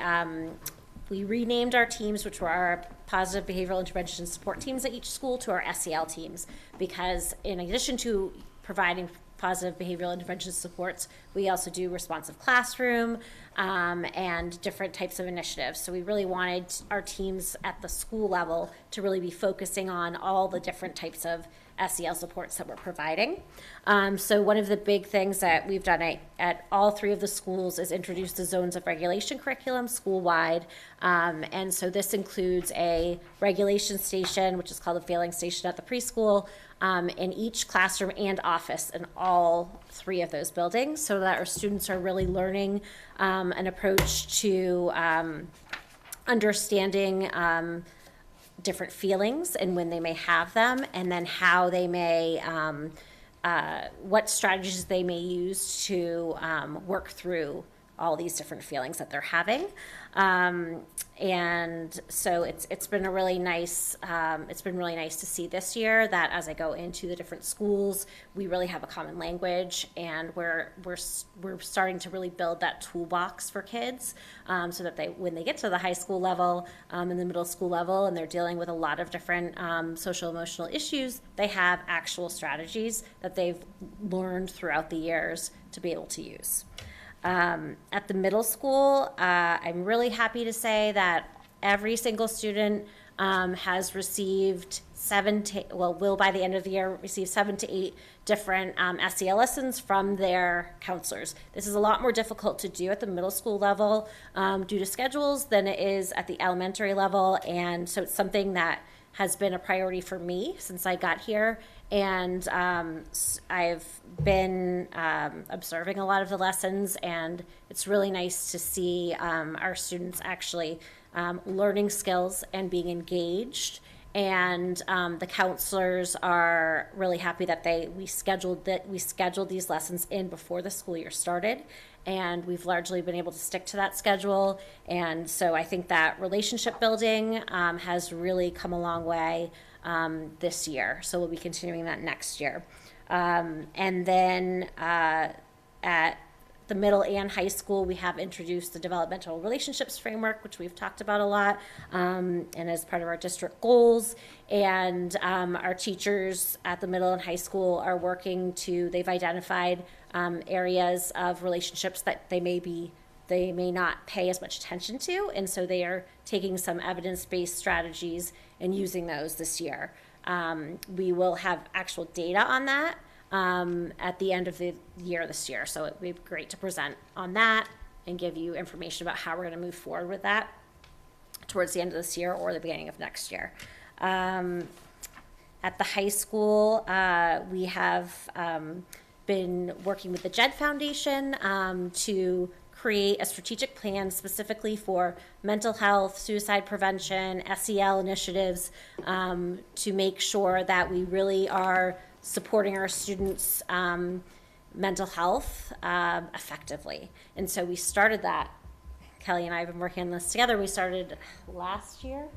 renamed our teams, which were our positive behavioral intervention support teams at each school, to our SEL teams, because in addition to providing positive behavioral intervention supports, we also do responsive classroom and different types of initiatives. So we really wanted our teams at the school level to really be focusing on all the different types of SEL supports that we're providing. So one of the big things that we've done at all 3 of the schools is introduce the zones of regulation curriculum school-wide. And so this includes a regulation station, which is called the failing station at the preschool, in each classroom and office in all 3 of those buildings, so that our students are really learning an approach to understanding different feelings and when they may have them, and then how they may, what strategies they may use to work through all these different feelings that they're having. And so it's been a really nice, to see this year that as I go into the different schools, we really have a common language, and we're starting to really build that toolbox for kids, so that when they get to the high school level, and the middle school level, and they're dealing with a lot of different social emotional issues, they have actual strategies that they've learned throughout the years to be able to use. At the middle school, I'm really happy to say that every single student has received will by the end of the year receive 7 to 8 different SEL lessons from their counselors. This is a lot more difficult to do at the middle school level due to schedules than it is at the elementary level, and so it's something that has been a priority for me since I got here. And I've been observing a lot of the lessons, and it's really nice to see our students actually learning skills and being engaged and the counselors are really happy that we scheduled these lessons in before the school year started, and we've largely been able to stick to that schedule. And so I think that relationship building has really come a long way this year. So we'll be continuing that next year. And then at the middle and high school, we have introduced the developmental relationships framework, which we've talked about a lot, and as part of our district goals. And our teachers at the middle and high school are they've identified areas of relationships that they may not pay as much attention to, and so they are taking some evidence-based strategies and using those this year. We will have actual data on that at the end of the year this year, so it would be great to present on that and give you information about how we're going to move forward with that towards the end of this year or the beginning of next year. At the high school, we have been working with the JED Foundation to create a strategic plan specifically for mental health, suicide prevention, SEL initiatives, to make sure that we really are supporting our students' mental health effectively. And so we started that. Kelly and I have been working on this together. We started last year.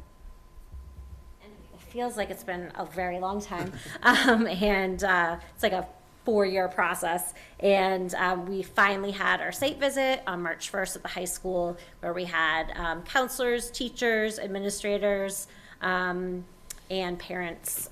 And it feels like it's been a very long time. It's like a 4-year process. And we finally had our site visit on March 1st at the high school, where we had counselors, teachers, administrators, and parents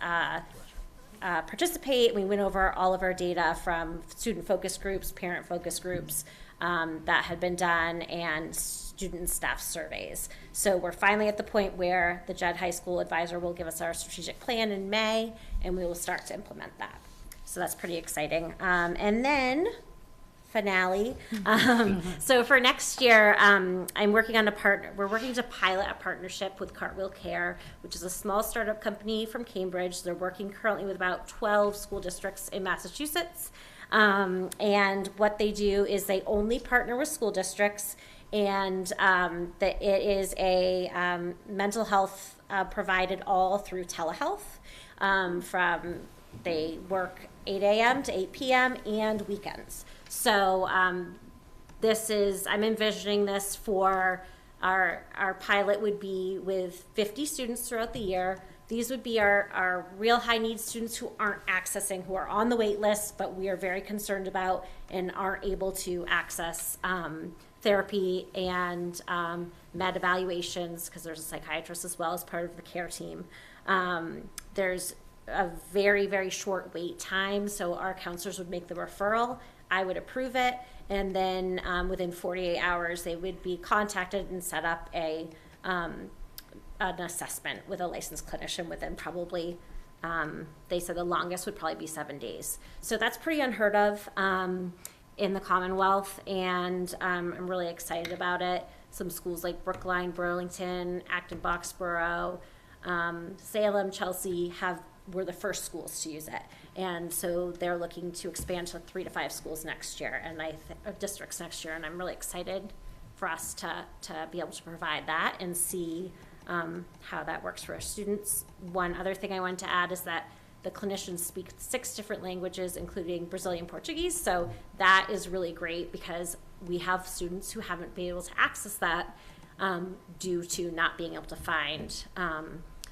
participate. We went over all of our data from student focus groups, parent focus groups that had been done, and student and staff surveys. So we're finally at the point where the JED High School advisor will give us our strategic plan in May, and we will start to implement that. So that's pretty exciting. And then finale. So for next year, we're working to pilot a partnership with Cartwheel Care, which is a small startup company from Cambridge. They're working currently with about 12 school districts in Massachusetts. And what they do is they only partner with school districts, and that it is a mental health provided all through telehealth. They work 8 a.m. to 8 p.m. and weekends. So I'm envisioning this for our pilot would be with 50 students throughout the year. These would be our real high need students who aren't accessing, who are on the wait list, but we are very concerned about and aren't able to access therapy and med evaluations, because there's a psychiatrist as well as part of the care team. There's a very, very short wait time, so our counselors would make the referral. I would approve it, and then within 48 hours, they would be contacted and set up an assessment with a licensed clinician within probably, they said the longest would probably be 7 days. So that's pretty unheard of in the Commonwealth, and I'm really excited about it. Some schools like Brookline, Burlington, Acton, Boxborough, Salem, Chelsea were the first schools to use it, and so they're looking to expand to 3 to 5 schools next year, and districts next year, and I'm really excited for us to be able to provide that and see how that works for our students. One other thing I wanted to add is that the clinicians speak 6 different languages, including Brazilian Portuguese, so that is really great because we have students who haven't been able to access that due to not being able to find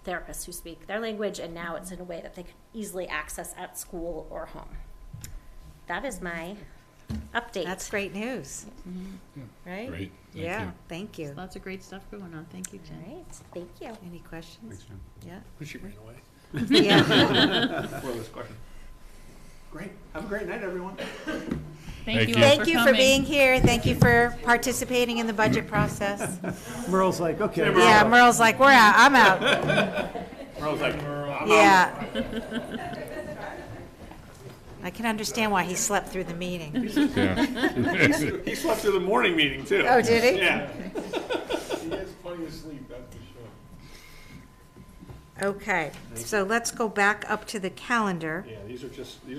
therapists who speak their language, and now it's in a way that they can easily access at school or home. That is my update. That's great news, right? Great. Thank Yeah, you. thank you. Lots of great stuff going on. Thank you, Jen. All right, thank you. Any questions? Thanks, Jim. Yeah. She ran away. Yeah. For this question. Great. Have a great night, everyone. Thank you. you. all Thank you for coming. being here. Thank you for participating in the budget process. Merle's like, okay. Yeah, Merle's like, we're out. I'm out. Merle's like, Yeah. I can understand why he slept through the meeting. Yeah. he slept through the morning meeting too. Oh, did he? Yeah. He has plenty of sleep, that's for sure. Okay, so let's go back up to the calendar. Yeah, these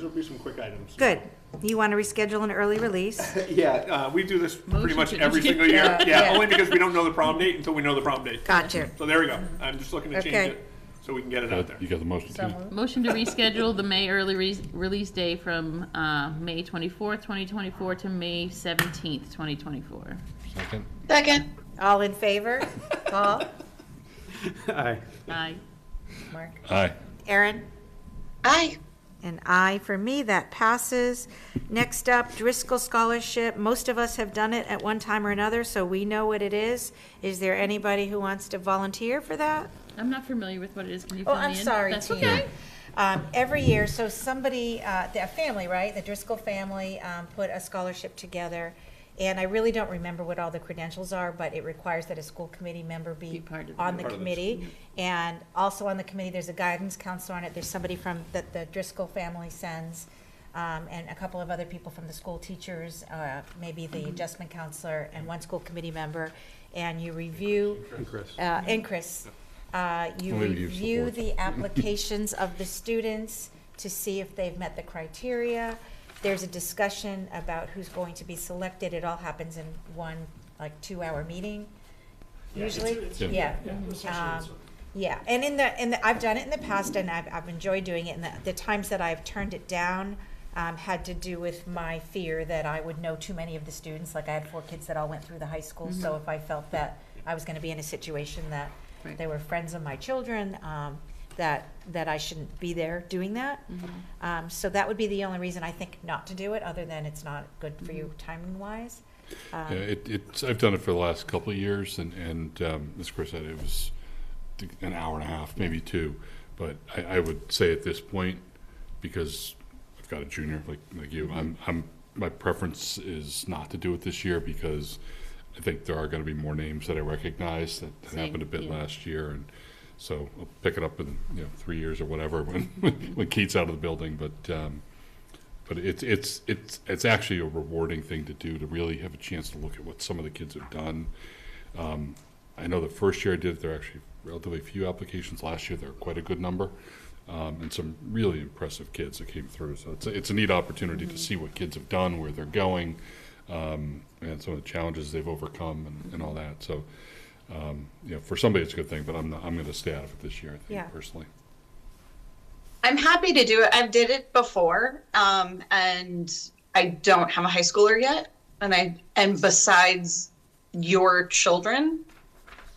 will be some quick items. Good. You want to reschedule an early release? Yeah, we do this pretty Motion much to every change. single year. Yeah. Only because we don't know the prom date until we know the prom date. Gotcha. So there we go. I'm just looking to change Okay. it. so we can get it out there. You got the motion, So Tina? moved. Motion to reschedule the May early release day from May 24th, 2024 to May 17th, 2024. Second? Second. All in favor? Paul? Aye. Aye. Mark? Aye. Aaron? Aye. An aye for me, that passes. Next up, Driscoll Scholarship. Most of us have done it at one time or another, so we know what it is. Is there anybody who wants to volunteer for that? I'm not familiar with what it is. Can you Oh, fill me I'm in? sorry, That's Tina. okay. Every year, so somebody, a family, right, the Driscoll family, put a scholarship together. And I really don't remember what all the credentials are, but it requires that a school committee member Be be part of on the Part of the committee. And also on the committee, there's a guidance counselor on it. There's somebody from, that the Driscoll family sends, and a couple of other people from the school teachers, maybe the adjustment counselor, and one school committee member. And you review, And Chris. and Chris, you Maybe you review support. the applications of the students to see if they've met the criteria. There's a discussion about who's going to be selected. It all happens in one, like, 2-hour meeting, usually. Yeah. Yeah, and I've done it in the past, and I've enjoyed doing it, and the times that I've turned it down, had to do with my fear that I would know too many of the students. Like, I had 4 kids that all went through the high school, so if I felt that I was gonna be in a situation that Right. they were friends of my children, that I shouldn't be there doing that. So that would be the only reason I think not to do it, other than it's not good for you timing wise. Yeah, I've done it for the last couple of years, and as Chris said, it was an hour and a half, maybe 2. But I would say at this point, because I've got a junior like you, my preference is not to do it this year, because I think there are going to be more names that I recognize that Same, happened a bit yeah. last year, and so I'll pick it up in 3 years or whatever when Keith's out of the building. But it's actually a rewarding thing to do, to really have a chance to look at what some of the kids have done. I know the first year I did it, there are actually relatively few applications. Last year there were quite a good number, and some really impressive kids that came through. So it's a neat opportunity to see what kids have done, where they're going, and some of the challenges they've overcome and all that. So for somebody it's a good thing, but I'm going to stay out of it this year, I think, Yeah. personally. I'm happy to do it. I've did it before, and I don't have a high schooler yet. And besides your children,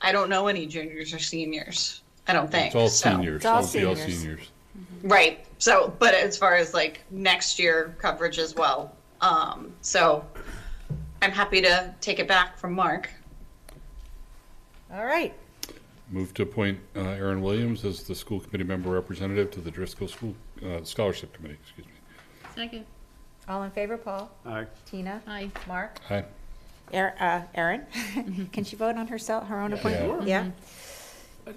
I don't know any juniors or seniors. I don't think. It's all so. seniors. It's all It'll be seniors. Right. So, but as far as like next year coverage as well. So I'm happy to take it back from Mark. All right, Move to appoint Aaron Williams as the school committee member representative to the Driscoll Scholarship Committee. Excuse me. Second. all in favor, Paul? Aye. Tina? Aye. Mark? Aye. Erin? Can she vote on herself, her own appointment? Sure. Yeah?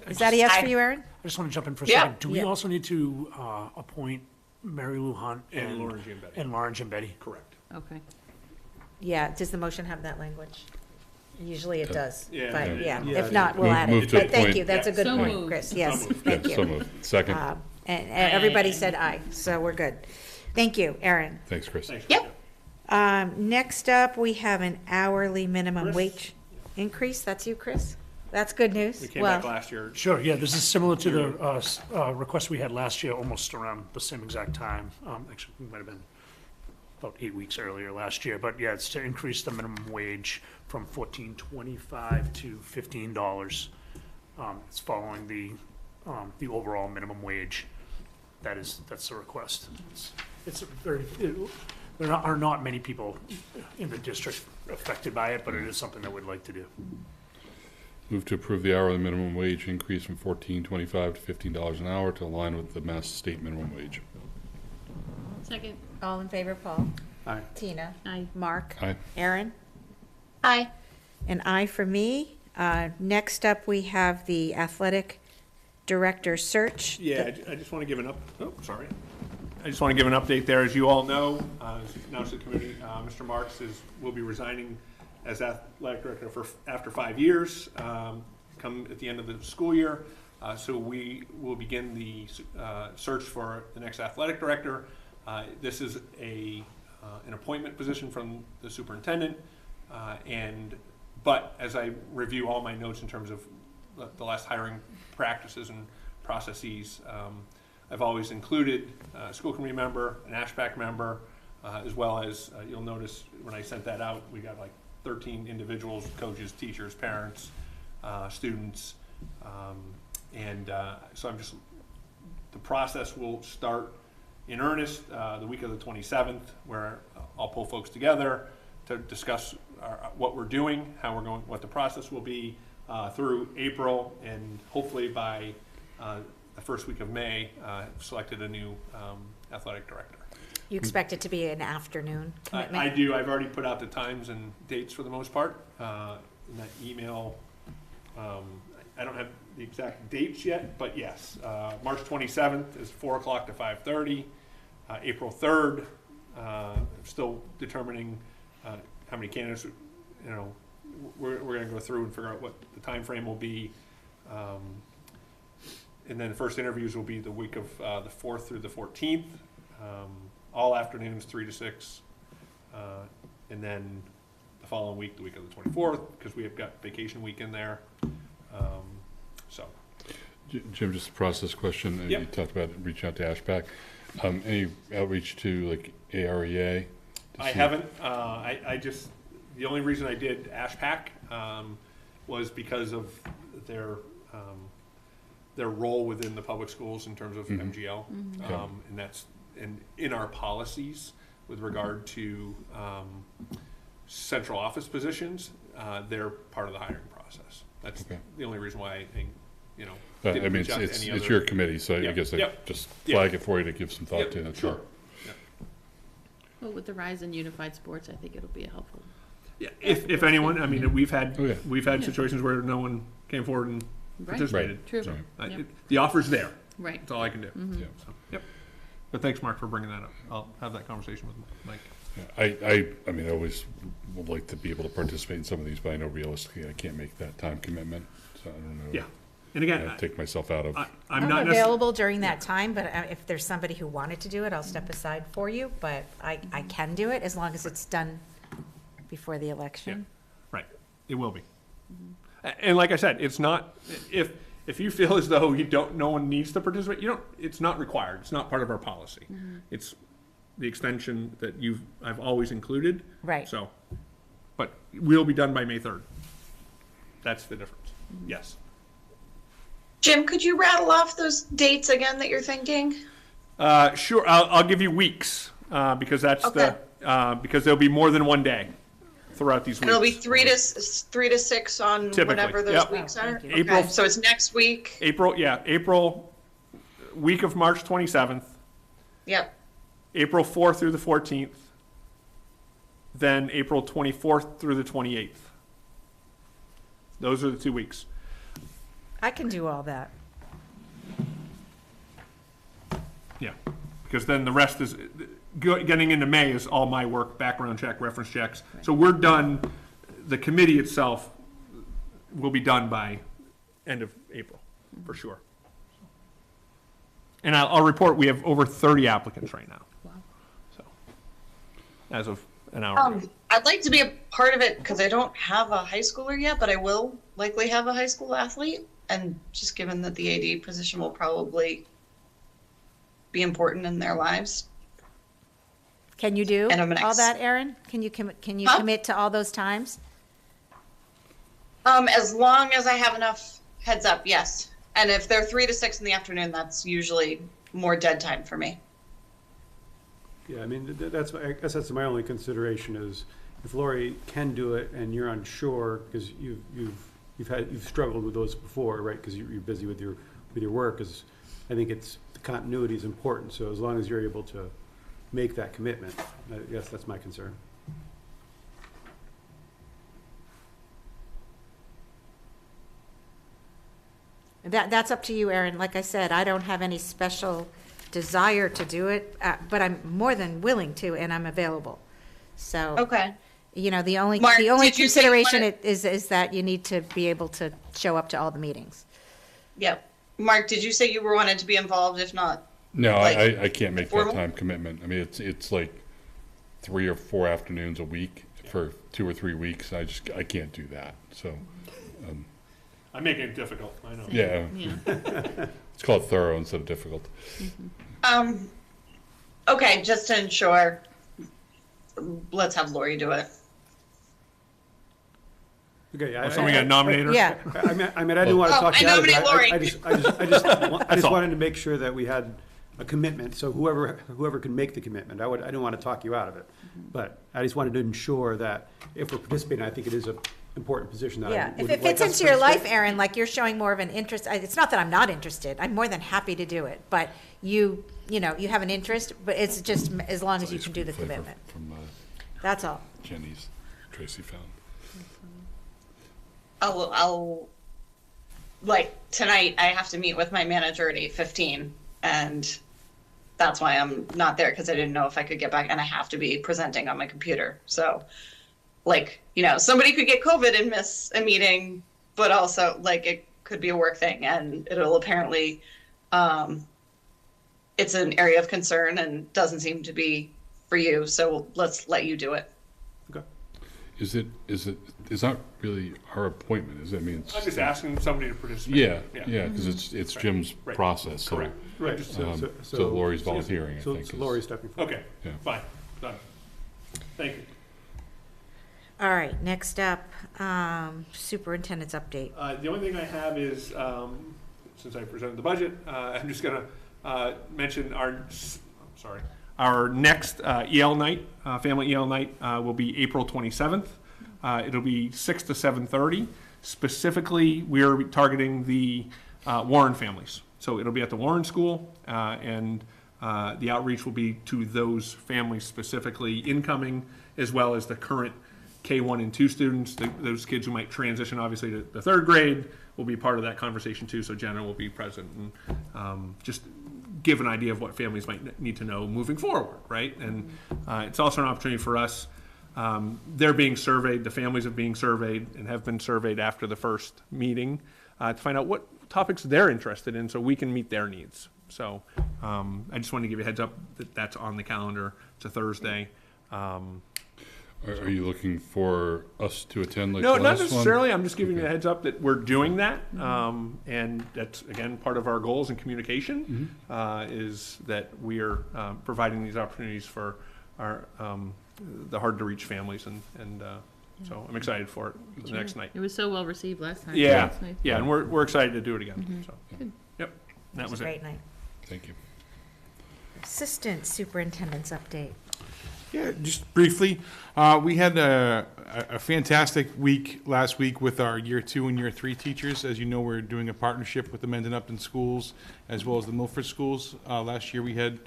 Is that a yes for you, Erin? I just want to jump in for a Yeah. second. Do we Yeah. also need to appoint Mary Lou Hunt And Lauren Giambetti. and Lauren Giambetti? Correct. Okay. Yeah, does the motion have that language? Usually it does, Yeah. but Yeah. yeah, if not, we'll Move- add move it. to But thank appoint- you, that's a good So point, moved. Chris, yes, moved. thank Yeah, so you. moved. Second. And everybody said aye, so we're good. Thank you, Erin. Thanks, Chris. Thanks. Yep. Next up, we have an hourly minimum Chris? wage increase, that's you, Chris? That's good news. We came Well, back last year. Sure, yeah, this is similar to the request we had last year, almost around the same exact time. Actually, it might have been about 8 weeks earlier last year, but yeah, it's to increase the minimum wage from $14.25 to $15. It's following the overall minimum wage. That's the request. It's a very, there are not many people in the district affected by it, but it is something that we'd like to do. Move to approve the hourly minimum wage increase from $14.25 to $15 an hour to align with the Mass State minimum wage. Second. all in favor, Paul? Aye. Tina? Aye. Mark? Aye. Erin? Aye. An aye for me. Next up, we have the athletic director search. Yeah, I just want to give an I just want to give an update there. As you all know, as announced to the committee, Mr. Marks will be resigning as athletic director after 5 years, come at the end of the school year. So we will begin the search for the next athletic director. This is an appointment position from the superintendent, but as I review all my notes in terms of the last hiring practices and processes. I've always included a school committee member, an ASHPAC member, as well as, you'll notice when I sent that out, we got like 13 individuals, coaches, teachers, parents, students. So the process will start in earnest the week of the 27th, where I'll pull folks together to discuss what we're doing, how we're going, what the process will be through April, and hopefully by the first week of May, selected a new athletic director. You expect it to be an afternoon commitment? I do. I've already put out the times and dates for the most part in that email. I don't have the exact dates yet, but yes, March 27th is 4 o'clock to 5:30. April 3rd, still determining how many candidates. We're going to go through and figure out what the time frame will be, and then the first interviews will be the week of the 4th through the 14th. All afternoons, 3 to 6, and then the following week, the week of the 24th, because we have got vacation week in there. So, Jim, just a process question. Yep. You talked about reaching out to ASHPAC. Any outreach to like AREA? I haven't. I just, the only reason I did ASHPAC was because of their role within the public schools in terms of MGL, and that's in our policies with regard to central office positions. They're part of the hiring process. That's the only reason why I think, I mean, it's your committee, so I guess I just flag it for you to give some thought to. Sure. Well, with the rise in unified sports, I think it'll be a helpful. Yeah, if anyone, I mean, we've had situations where no one came forward and participated. Right. True. So, Yep. the offer's there. Right. That's all I can do. Yeah. So, yep. But thanks, Mark, for bringing that up. I'll have that conversation with Mike. I mean, I always would like to be able to participate in some of these, but I know realistically I can't make that time commitment, so I don't know. Yeah, and again, I take myself out of. I'm I'm not available during that time, but if there's somebody who wanted to do it, I'll step aside for you, but I can do it as long as it's done before the election. Right, it will be. And like I said, it's not, if you feel as though no one needs to participate, it's not required. It's not part of our policy. It's the extension that I've always included. Right. So, but we'll be done by May 3rd. That's the difference. Yes. Jim, could you rattle off those dates again that you're thinking? Sure. I'll give you weeks because that's because there'll be more than one day throughout these weeks. And it'll be 3 to 6 on Typically, whatever those weeks are. thank you. April. Okay, so it's next week. April, week of March 27th. Yep. April 4th through the 14th, then April 24th through the 28th. Those are the 2 weeks. I can do all that. Yeah, because then the rest is, getting into May is all my work, background check, reference checks. So we're done, the committee itself will be done by end of April, for sure. And I'll report, we have over 30 applicants right now. Wow. So, as of an hour ago. I'd like to be a part of it because I don't have a high schooler yet, but I will likely have a high school athlete. And just given that the AD position will probably be important in their lives. Can you do And I'm all that, Erin? Can you Huh? commit to all those times? As long as I have enough heads up, yes. And if they're 3 to 6 in the afternoon, that's usually more dead time for me. Yeah, I mean, I guess that's my only consideration is if Lori can do it and you're unsure, because you've struggled with those before, right? Because you're busy with your work, is I think the continuity is important. So as long as you're able to make that commitment, I guess that's my concern. That's up to you, Erin. Like I said, I don't have any special desire to do it, but I'm more than willing to, and I'm available. So, Okay. The only Mark, did you say you consideration wanted- is that you need to be able to show up to all the meetings. Yep. Mark, did you say you wanted to be involved? If not, No, like, I can't make that formal? time commitment. I mean, it's like 3 or 4 afternoons a week for 2 or 3 weeks. I can't do that. So, I'm making it difficult, I know. Yeah, Yeah. it's called thorough instead of difficult. Okay, just to ensure, let's have Lori do it. Okay, So we got nominator? Yeah, I mean, I didn't want to Oh, talk you I out of it. nominate Lori. I just wanted to make sure that we had a commitment, so whoever can make the commitment, I didn't want to talk you out of it. But I just wanted to ensure that if we're participating, I think it is an important position that I yeah. If would it like fits us to into your life, participate. Aaron, like you're showing more of an interest, it's not that I'm not interested. I'm more than happy to do it. But you have an interest, but it's just as long as you can do the Flavor commitment. From That's all. Jenny's, Tracy found. I'll like tonight I have to meet with my manager at 8:15, and that's why I'm not there, because I didn't know if I could get back, and I have to be presenting on my computer. So like, somebody could get COVID and miss a meeting, but also like it could be a work thing, and it'll apparently it's an area of concern and doesn't seem to be for you, so let's let you do it. Okay. Is not really our appointment, is it? I mean, it's. I'm just asking somebody to participate. Yeah, because it's Jim's Right. process, so. Correct. Right. So Lori's volunteering, I So think. is- Lori's stepping forward. Okay, Yeah. fine, done. Thank you. All right, next up, superintendent's update. The only thing I have is, since I presented the budget, I'm just gonna mention our next EL night, family EL night, will be April 27th. It'll be 6 to 7:30. Specifically, we're targeting the Warren families. So it'll be at the Warren School, and the outreach will be to those families specifically, incoming, as well as the current K1 and 2 students. Those kids who might transition, obviously, to the 3rd grade will be part of that conversation too. So Jenna will be present and just give an idea of what families might need to know moving forward, right? And it's also an opportunity for us. They're being surveyed, the families are being surveyed and have been surveyed after the first meeting to find out what topics they're interested in so we can meet their needs. So I just wanted to give you a heads up that that's on the calendar. It's a Thursday. Are you looking for us to attend like No, the not last one? necessarily. I'm just giving you a heads up that we're doing that. And that's, again, part of our goals and communication is that we are providing these opportunities for our the hard-to-reach families. And so I'm excited for it for the next night. It was so well received last time. Yeah, It's nice. yeah, and we're excited to do it again. So, Good. yep, that was it. Great night. Thank you. Assistant superintendent's update. Yeah, just briefly, we had a fantastic week last week with our year 2 and year 3 teachers. As you know, we're doing a partnership with the Mendon Upton schools as well as the Milford schools. Last year we did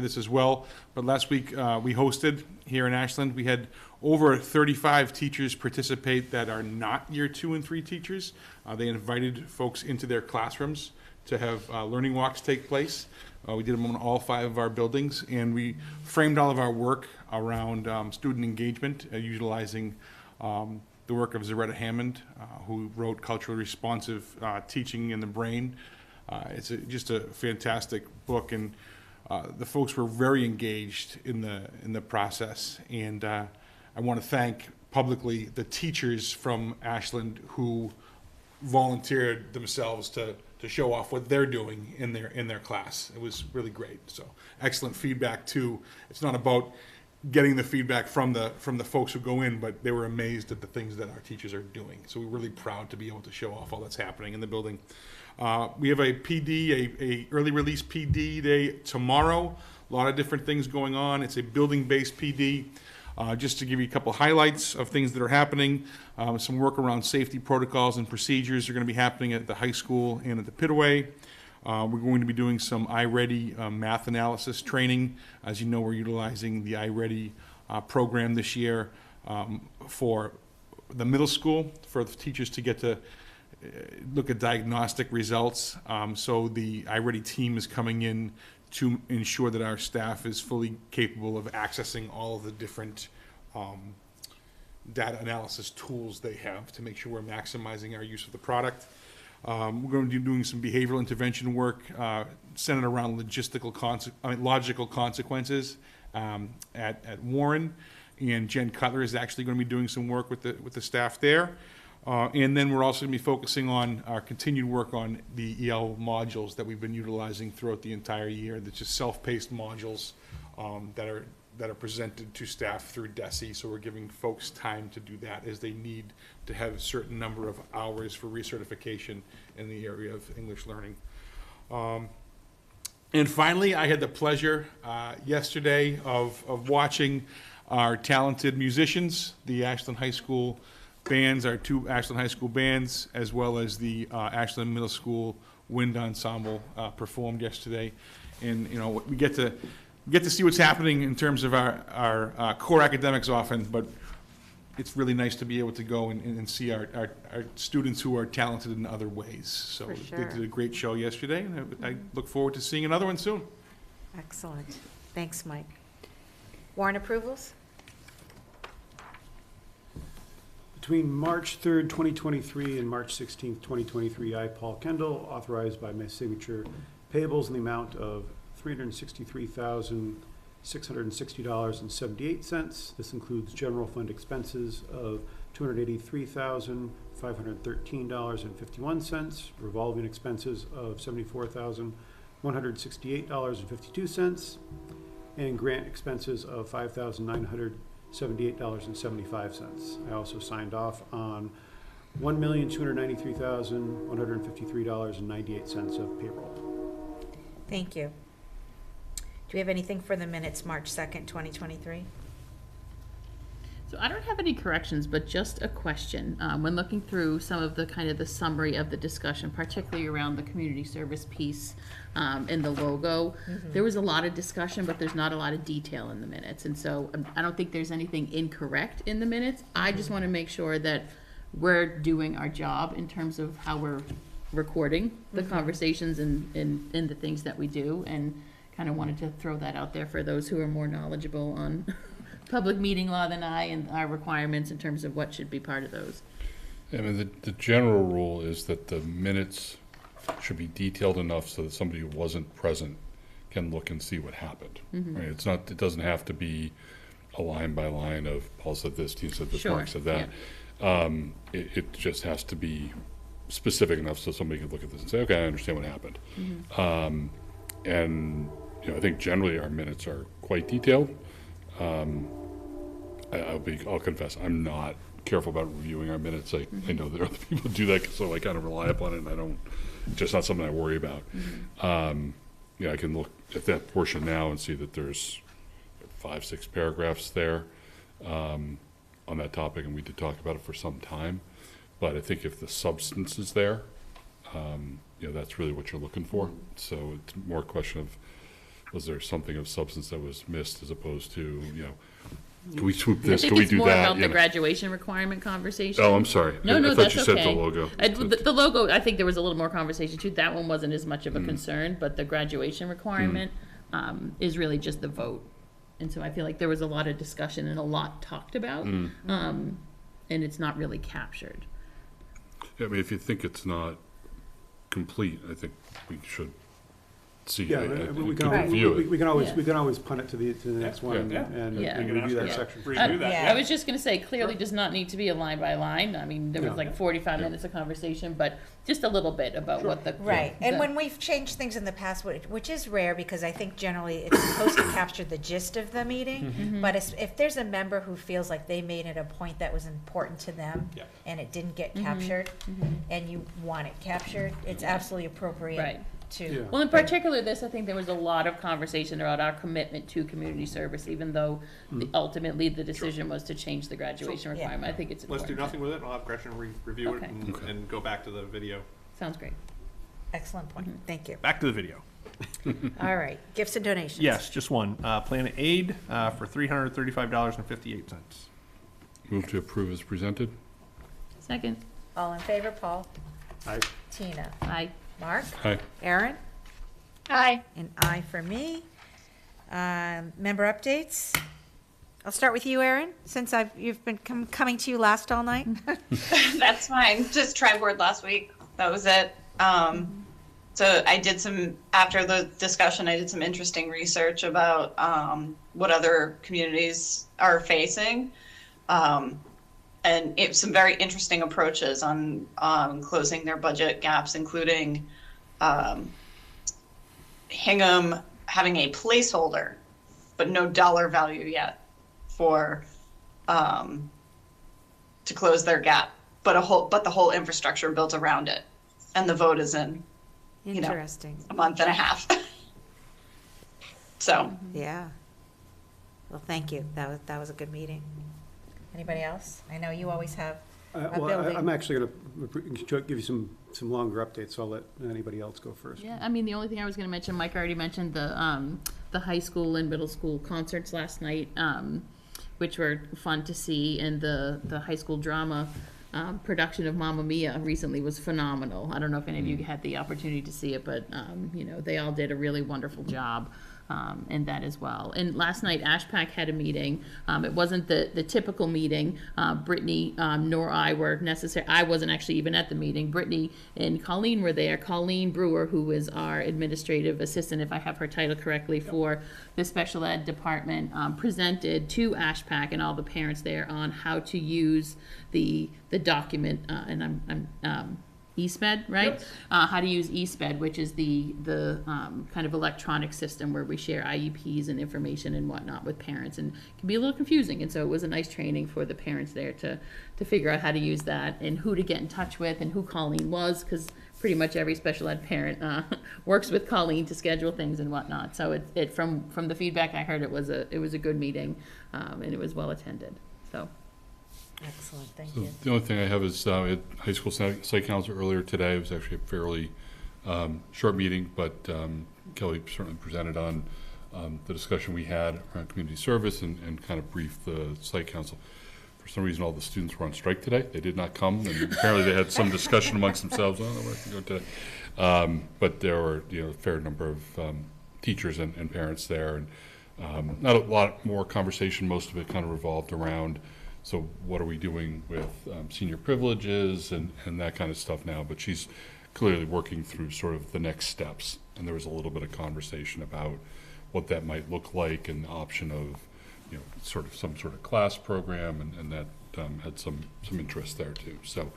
this as well, but last week we hosted here in Ashland. We had over 35 teachers participate that are not year 2 and 3 teachers. They invited folks into their classrooms to have learning walks take place. We did them on all 5 of our buildings, and we framed all of our work around student engagement, utilizing the work of Zaretta Hammond, who wrote Culturally Responsive Teaching in the Brain. It's just a fantastic book, and the folks were very engaged in the process. And I want to thank publicly the teachers from Ashland who volunteered themselves to show off what they're doing in their class. It was really great. So excellent feedback too. It's not about getting the feedback from the folks who go in, but they were amazed at the things that our teachers are doing. So we're really proud to be able to show off all that's happening in the building. We have a PD, a early release PD day tomorrow. A lot of different things going on. It's a building-based PD. Just to give you a couple highlights of things that are happening, some work around safety protocols and procedures are going to be happening at the high school and at the Pitaway. We're going to be doing some iReady math analysis training. As you know, we're utilizing the iReady program this year for the middle school, for the teachers to get to look at diagnostic results. So the iReady team is coming in to ensure that our staff is fully capable of accessing all of the different data analysis tools they have to make sure we're maximizing our use of the product. We're going to be doing some behavioral intervention work centered around logical consequences at Warren, and Jen Cutler is actually going to be doing some work with the staff there. And then we're also going to be focusing on our continued work on the EL modules that we've been utilizing throughout the entire year. That's just self-paced modules that are presented to staff through DESE. So we're giving folks time to do that as they need to have a certain number of hours for recertification in the area of English learning. And finally, I had the pleasure yesterday of watching our talented musicians, the Ashland High School bands, our 2 Ashland High School bands, as well as the Ashland Middle School Wind Ensemble performed yesterday. And, you know, we get to see what's happening in terms of our core academics often, but it's really nice to be able to go and see our students who are talented in other ways. So For they sure. did a great show yesterday, and I look forward to seeing another one soon. Excellent. Thanks, Mike. Warrant approvals? Between March 3rd, 2023 and March 16th, 2023, I, Paul Kendall, authorized by my signature payables in the amount of $363,660.78. This includes general fund expenses of $283,513.51, revolving expenses of $74,168.52, and grant expenses of $5,978.75. I also signed off on $1,293,153.98 of payroll. Thank you. Do we have anything for the minutes, March 2nd, 2023? So I don't have any corrections, but just a question. When looking through some of the kind of the summary of the discussion, particularly around the community service piece and the logo, there was a lot of discussion, but there's not a lot of detail in the minutes. And so I don't think there's anything incorrect in the minutes. I just want to make sure that we're doing our job in terms of how we're recording the conversations and the things that we do, and kind of wanted to throw that out there for those who are more knowledgeable on public meeting law than I and our requirements in terms of what should be part of those. I mean, the general rule is that the minutes should be detailed enough so that somebody who wasn't present can look and see what happened. Right? It's not, it doesn't have to be a line by line of Paul said this, Steve said this, Sure, Mark said that. It just has to be specific enough so somebody can look at this and say, okay, I understand what happened. And you know, I think generally our minutes are quite detailed. I'll confess, I'm not careful about reviewing our minutes. I know that other people do that, so I kind of rely upon it, and I don't, just not something I worry about. Yeah, I can look at that portion now and see that there's 5-6 paragraphs there on that topic, and we did talk about it for some time. But I think if the substance is there, you know, that's really what you're looking for. So it's more a question of, was there something of substance that was missed, as opposed to, you know, can we swoop this, can we do I think it's more that? about you the know? graduation requirement conversation. Oh, I'm sorry. No, I no, thought that's you said okay. the logo. The logo, I think there was a little more conversation too. That one wasn't as much of a concern, but the graduation requirement is really just the vote. And so I feel like there was a lot of discussion and a lot talked about, and it's not really captured. Yeah, I mean, if you think it's not complete, I think we should see Yeah, it. we Review it. we can always punt it to the next one Yeah. and review that section. I was just gonna say, clearly does not need to be a line by line. I mean, there was No. like 45 minutes of conversation, but just a little bit about what the. Right, and the- when we've changed things in the past, which is rare, because I think generally it's supposed to capture the gist of the meeting, but if there's a member who feels like they made it a point that was important to them, and it didn't get captured, and you want it captured, it's absolutely appropriate Right. Yeah. to. Well, in particular, this, I think there was a lot of conversation about our commitment to community service, even though ultimately the decision was to change the graduation Yeah. requirement. I think it's Let's do important. nothing with it, and I'll have Gretchen review it Okay. and go back to the video. Sounds great. Excellent point, thank you. Back to the video. All right, gifts and donations. Yes, just one. Planet Aid for $335.58. Move to approve as presented. Second. All in favor, Paul? Aye. Tina? Aye. Mark? Aye. Aaron? Hi. An aye for me. Member updates? I'll start with you, Aaron, since you've been coming to you last all night. That's fine. Just tri-board last week. That was it. So I did after the discussion, I did some interesting research about what other communities are facing. some very interesting approaches on closing their budget gaps, including Hingham having a placeholder, but no dollar value yet for to close their gap, but the whole infrastructure built around it, and the vote is in, Interesting. a month and a half. So Yeah. Well, thank you. That was a good meeting. Anybody else? I know you always have a building. I'm actually going to give you some longer updates, so I'll let anybody else go first. Yeah, I mean, the only thing I was gonna mention, Mike already mentioned the high school and middle school concerts last night, which were fun to see, and the high school drama production of Mamma Mia recently was phenomenal. I don't know if any of you had the opportunity to see it, but they all did a really wonderful job. In that as well. And last night, AshPAC had a meeting. It wasn't the typical meeting. Brittany nor I were necessary. I wasn't actually even at the meeting. Brittany and Colleen were there. Colleen Brewer, who is our administrative assistant, if I have her title correctly, for the special ed department, presented to AshPAC and all the parents there on how to use the document. And I'm eSped, right? Yep. How to use eSped, which is the kind of electronic system where we share IEPs and information and whatnot with parents, and it can be a little confusing. And so it was a nice training for the parents there to figure out how to use that and who to get in touch with and who Colleen was, because pretty much every special ed parent works with Colleen to schedule things and whatnot. So it from the feedback I heard, it was a good meeting, and it was well attended. So. Excellent, thank So you. the only thing I have is, at high school site council earlier today. It was actually a fairly short meeting, but Kelly certainly presented on the discussion we had around community service and kind of briefed the site council. For some reason, all the students were on strike today. They did not come, and apparently they had some discussion amongst themselves. I don't know where I can go today. But there were a fair number of teachers and parents there, and not a lot more conversation. Most of it kind of revolved around, so what are we doing with senior privileges and that kind of stuff now? But she's clearly working through sort of the next steps. And there was a little bit of conversation about what that might look like, and the option of, sort of some sort of class program, and that had some interest there too. So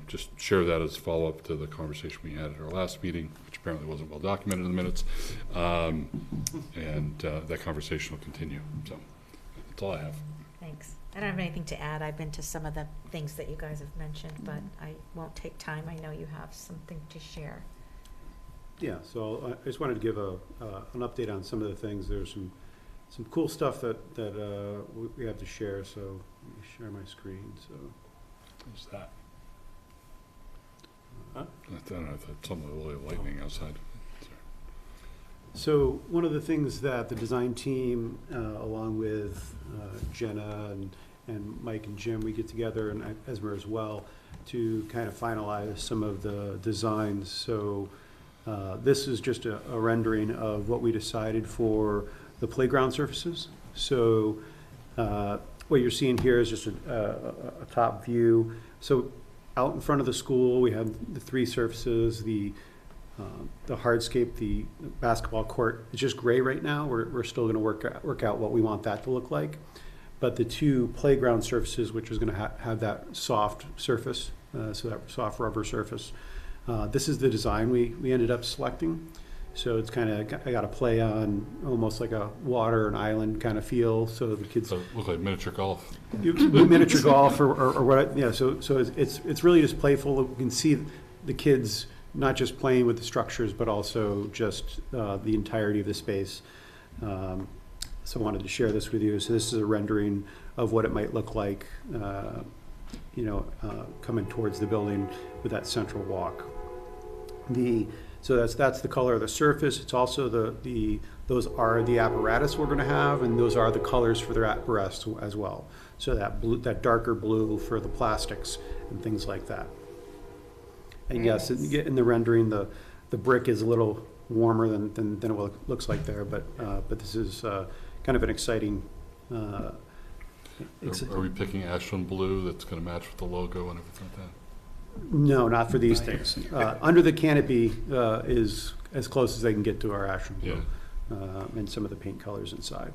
just share that as follow-up to the conversation we had at our last meeting, which apparently wasn't well documented in the minutes. And that conversation will continue. So that's all I have. Thanks. I don't have anything to add. I've been to some of the things that you guys have mentioned, but I won't take time. I know you have something to share. Yeah, so I just wanted to give an update on some of the things. There's some cool stuff that we have to share, so let me share my screen. So What's that? I don't know, I thought something really lightning outside. So one of the things that the design team, along with Jenna and Mike and Jim, we get together, and Esmer as well, to kind of finalize some of the designs. So this is just a rendering of what we decided for the playground surfaces. So what you're seeing here is just a top view. So out in front of the school, we have the three surfaces, the hardscape, the basketball court. It's just gray right now. We're still going to work out what we want that to look like. But the two playground surfaces, which is going to have that soft surface, so that soft rubber surface. This is the design we ended up selecting. So it's kind of, I got to play on almost like a water and island kind of feel. So the kids So it looked like miniature golf. miniature golf or what? Yeah. So it's really just playful. We can see the kids not just playing with the structures, but also just the entirety of the space. So I wanted to share this with you. So this is a rendering of what it might look like, coming towards the building with that central walk. So that's the color of the surface. It's also those are the apparatus we're going to have, and those are the colors for their apparatus as well. So that darker blue for the plastics and things like that. And yes, in the rendering, the brick is a little warmer than it looks like there, but this is kind of an exciting. Are we picking Ashland blue that's going to match with the logo and everything like that? No, not for these things. Under the canopy is as close as they can get to our Ashland blue, and some of the paint colors inside.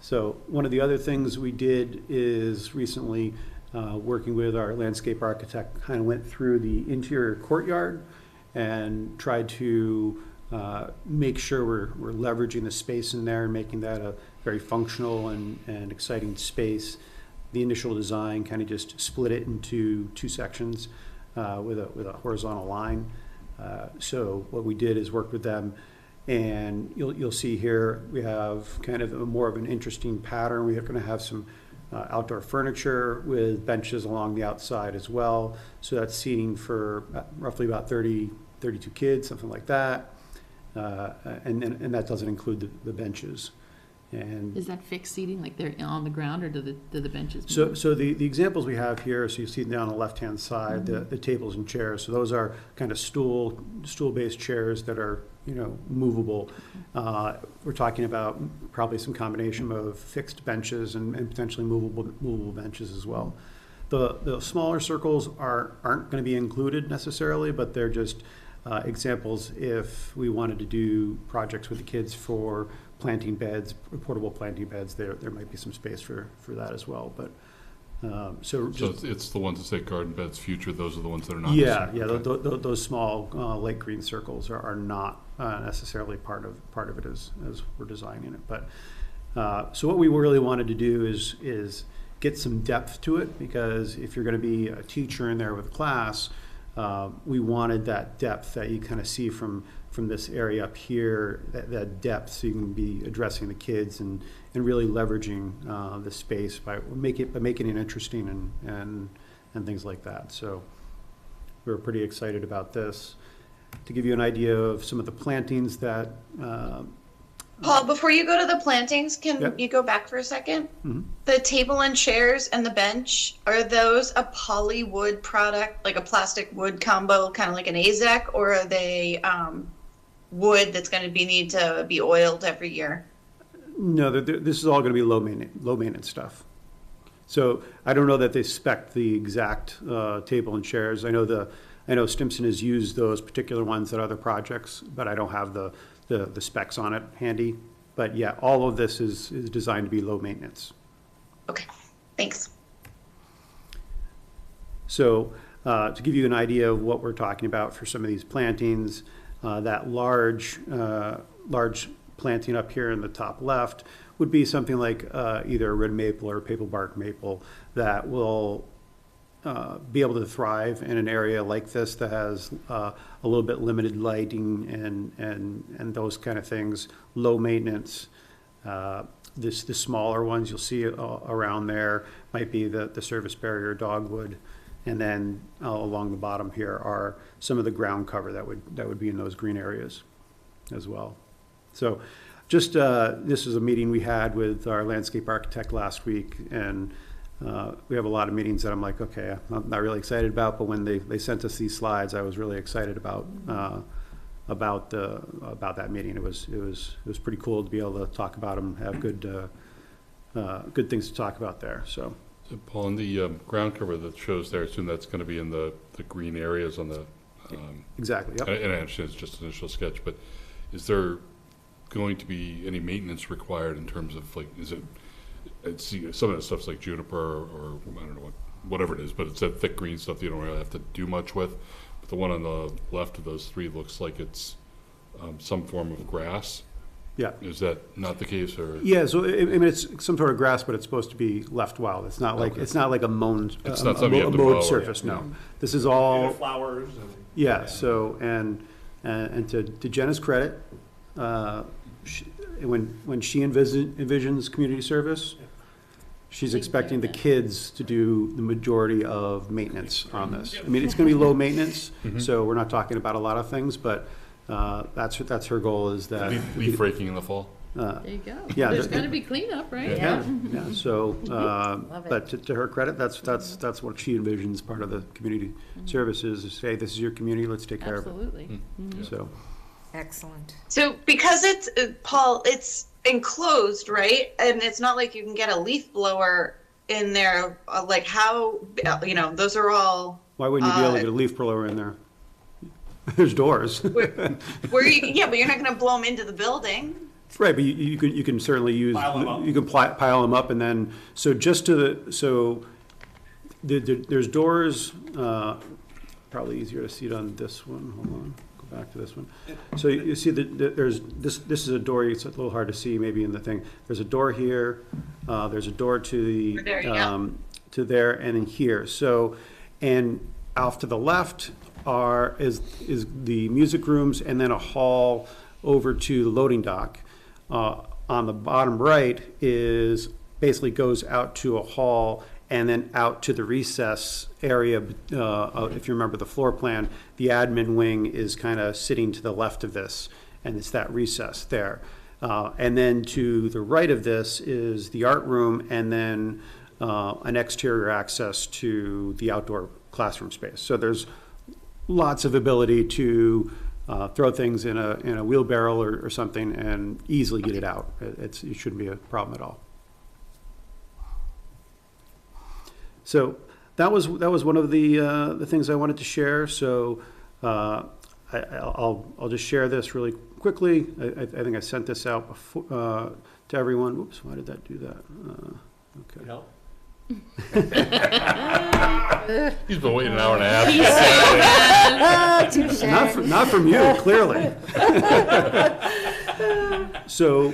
So one of the other things we did is recently, working with our landscape architect, kind of went through the interior courtyard and tried to make sure we're leveraging the space in there and making that a very functional and exciting space. The initial design kind of just split it into two sections with a horizontal line. So what we did is work with them, and you'll see here we have kind of more of an interesting pattern. We are going to have some outdoor furniture with benches along the outside as well. So that's seating for roughly about 32 kids, something like that. And that doesn't include the benches. And Is that fixed seating, like they're on the ground, or do the benches so, move? so the examples we have here, so you see down on the left-hand side, the tables and chairs. So those are kind of stool-based chairs that are, movable. We're talking about probably some combination of fixed benches and potentially movable benches as well. The smaller circles aren't going to be included necessarily, but they're just examples if we wanted to do projects with the kids for planting beds, portable planting beds. There might be some space for that as well. But so it's the ones that say garden beds future. Those are the ones that are not. Yeah. Okay. Those small light green circles are not necessarily part of it as we're designing it. But so what we really wanted to do is get some depth to it, because if you're going to be a teacher in there with a class, we wanted that depth that you kind of see from this area up here, that depth, so you can be addressing the kids and really leveraging the space by making it interesting and things like that. So we were pretty excited about this. To give you an idea of some of the plantings that Paul, before you go to the plantings, can Yep. you go back for a second? Mhm. The table and chairs and the bench, are those a poly wood product, like a plastic wood combo, kind of like an AZEC, or are they wood that's going to need to be oiled every year? No, this is all going to be low maintenance stuff. So I don't know that they spec the exact table and chairs. I know Stimson has used those particular ones at other projects, but I don't have the specs on it handy. But yeah, all of this is designed to be low maintenance. Okay, thanks. So to give you an idea of what we're talking about for some of these plantings, that large planting up here in the top left would be something like either a red maple or a paper bark maple that will be able to thrive in an area like this that has a little bit limited lighting and those kind of things, low maintenance. The smaller ones you'll see around there might be the service barrier dogwood. And then along the bottom here are some of the ground cover that would be in those green areas as well. So just this is a meeting we had with our landscape architect last week, and we have a lot of meetings that I'm like, okay, I'm not really excited about, but when they sent us these slides, I was really excited about that meeting. It was pretty cool to be able to talk about them, have good things to talk about there. So Paul, on the ground cover that shows there, I assume that's going to be in the green areas on the. exactly. Yep. And I understand it's just an initial sketch, but is there going to be any maintenance required in terms of, like, is it? Some of the stuff's like juniper or I don't know whatever it is, but it's that thick green stuff that you don't really have to do much with. But the one on the left of those three looks like it's some form of grass. Yeah. Is that not the case, or? Yeah, so I mean, it's some sort of grass, but it's supposed to be left wild. It's not like, Okay. it's not like a mown, It's not something you have to mow, mowed or- surface, no. This is all, Flowers and. yeah, so, and to Jenna's credit, when she envisions community service, she's expecting the kids to do the majority of maintenance on this. I mean, it's gonna be low maintenance, so we're not talking about a lot of things, but that's her goal, is that. Leaf raking in the fall? There you go. Yeah, There's the- got to be cleanup, right? Yeah, so, it. but to her credit, that's what she envisions part of the community services, is say, this is your community, let's take care of it. Absolutely. So, Excellent. So because it's, Paul, it's enclosed, right? And it's not like you can get a leaf blower in there, like how, those are all, why wouldn't you be able to get a leaf blower in there? There's doors. where you, yeah, but you're not going to blow them into the building. Right, but you can certainly use, Pile 'em up. you can pile them up, and then, so just to there's doors, probably easier to see it on this one, hold on, go back to this one. So you see that there's, this is a door, it's a little hard to see maybe in the thing. There's a door here, there's a door to There, the, yeah. to there, and in here, so, and off to the left is the music rooms, and then a hall over to the loading dock. On the bottom right is, basically goes out to a hall and then out to the recess area. If you remember the floor plan, the admin wing is kind of sitting to the left of this, and it's that recess there. And then to the right of this is the art room, and then an exterior access to the outdoor classroom space. So there's lots of ability to throw things in a wheelbarrow or something and easily get it out. It shouldn't be a problem at all. So that was one of the things I wanted to share. So I'll just share this really quickly. I think I sent this out before, to everyone. Whoops, why did that do that? Okay. No. He's been waiting an hour and a half. Not from you, clearly. So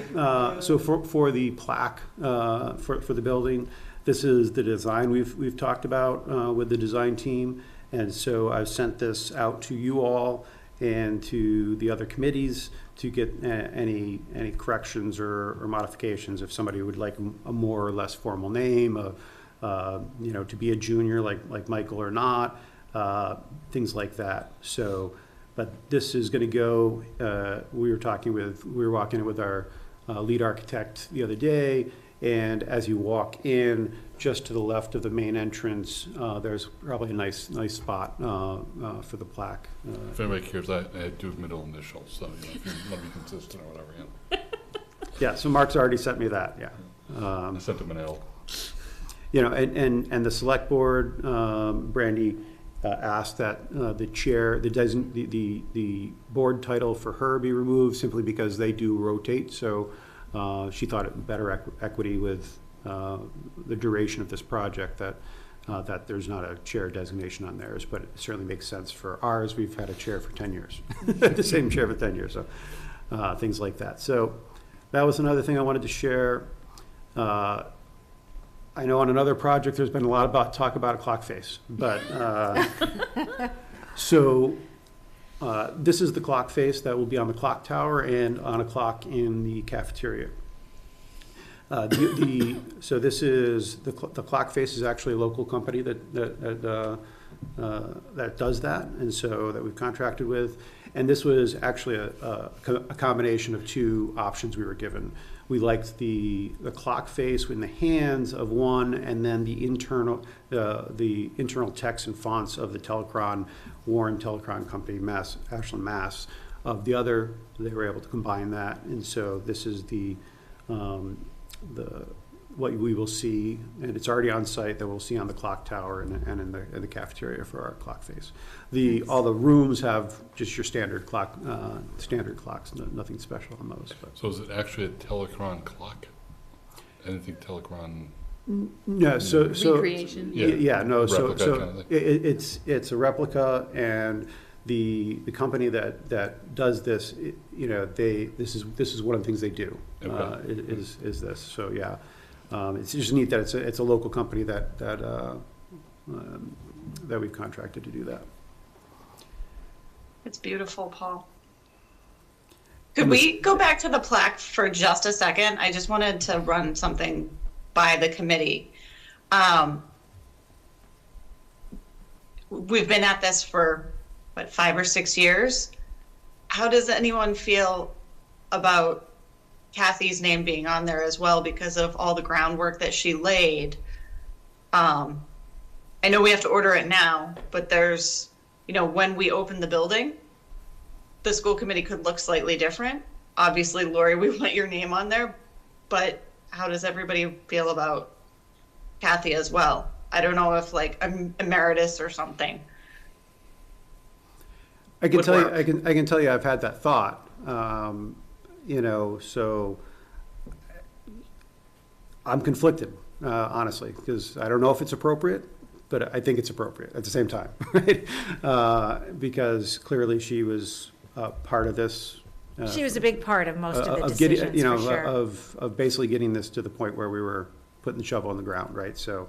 for the plaque, for the building, this is the design we've talked about with the design team. And so I've sent this out to you all and to the other committees to get any corrections or modifications. If somebody would like a more or less formal name, to be a junior like Michael or not, things like that. So, but this is going to go. We were walking with our lead architect the other day, and as you walk in, just to the left of the main entrance, there's probably a nice spot for the plaque. If anybody cares, I do middle initials, so if you want to be consistent or whatever, yeah. Yeah, so Mark's already sent me that, yeah. I sent him an L. And the select board, Brandy asked that the chair, the board title for her be removed simply because they do rotate. So she thought it better equity with the duration of this project that there's not a chair designation on theirs, but it certainly makes sense for ours. We've had a chair for 10 years, the same chair for 10 years, so things like that. So that was another thing I wanted to share. I know on another project, there's been a lot about talk about a clock face, but this is the clock face that will be on the clock tower and on a clock in the cafeteria. So this is the clock face is actually a local company that does that, and so that we've contracted with. And this was actually a combination of two options we were given. We liked the clock face in the hands of one, and then the internal text and fonts of the Telecron, Warren Telecron Company, Ashland, Mass. Of the other, they were able to combine that, and so this is what we will see, and it's already on site, that we'll see on the clock tower and in the cafeteria for our clock face. All the rooms have just your standard clocks, nothing special on those. But. So is it actually a Telecron clock? Anything Telecron? No, so Recreation? yeah, no, Replica so kind of it's a replica, and the company that does this, this is one of the things they do. Okay. Is this, so yeah. It's just neat that it's a local company that we've contracted to do that. It's beautiful, Paul. Could we go back to the plaque for just a second? I just wanted to run something by the committee. We've been at this for, 5 or 6 years? How does anyone feel about Kathy's name being on there as well because of all the groundwork that she laid? I know we have to order it now, but there's, when we open the building, the school committee could look slightly different. Obviously, Lori, we want your name on there, but how does everybody feel about Kathy as well? I don't know if emeritus or something. I can tell you, I've had that thought. you know, so I'm conflicted, honestly, because I don't know if it's appropriate, but I think it's appropriate at the same time, right? Because clearly she was part of this. She was a big part of most of the Getting, decisions, you know, for sure. of basically getting this to the point where we were putting the shovel in the ground, right? So,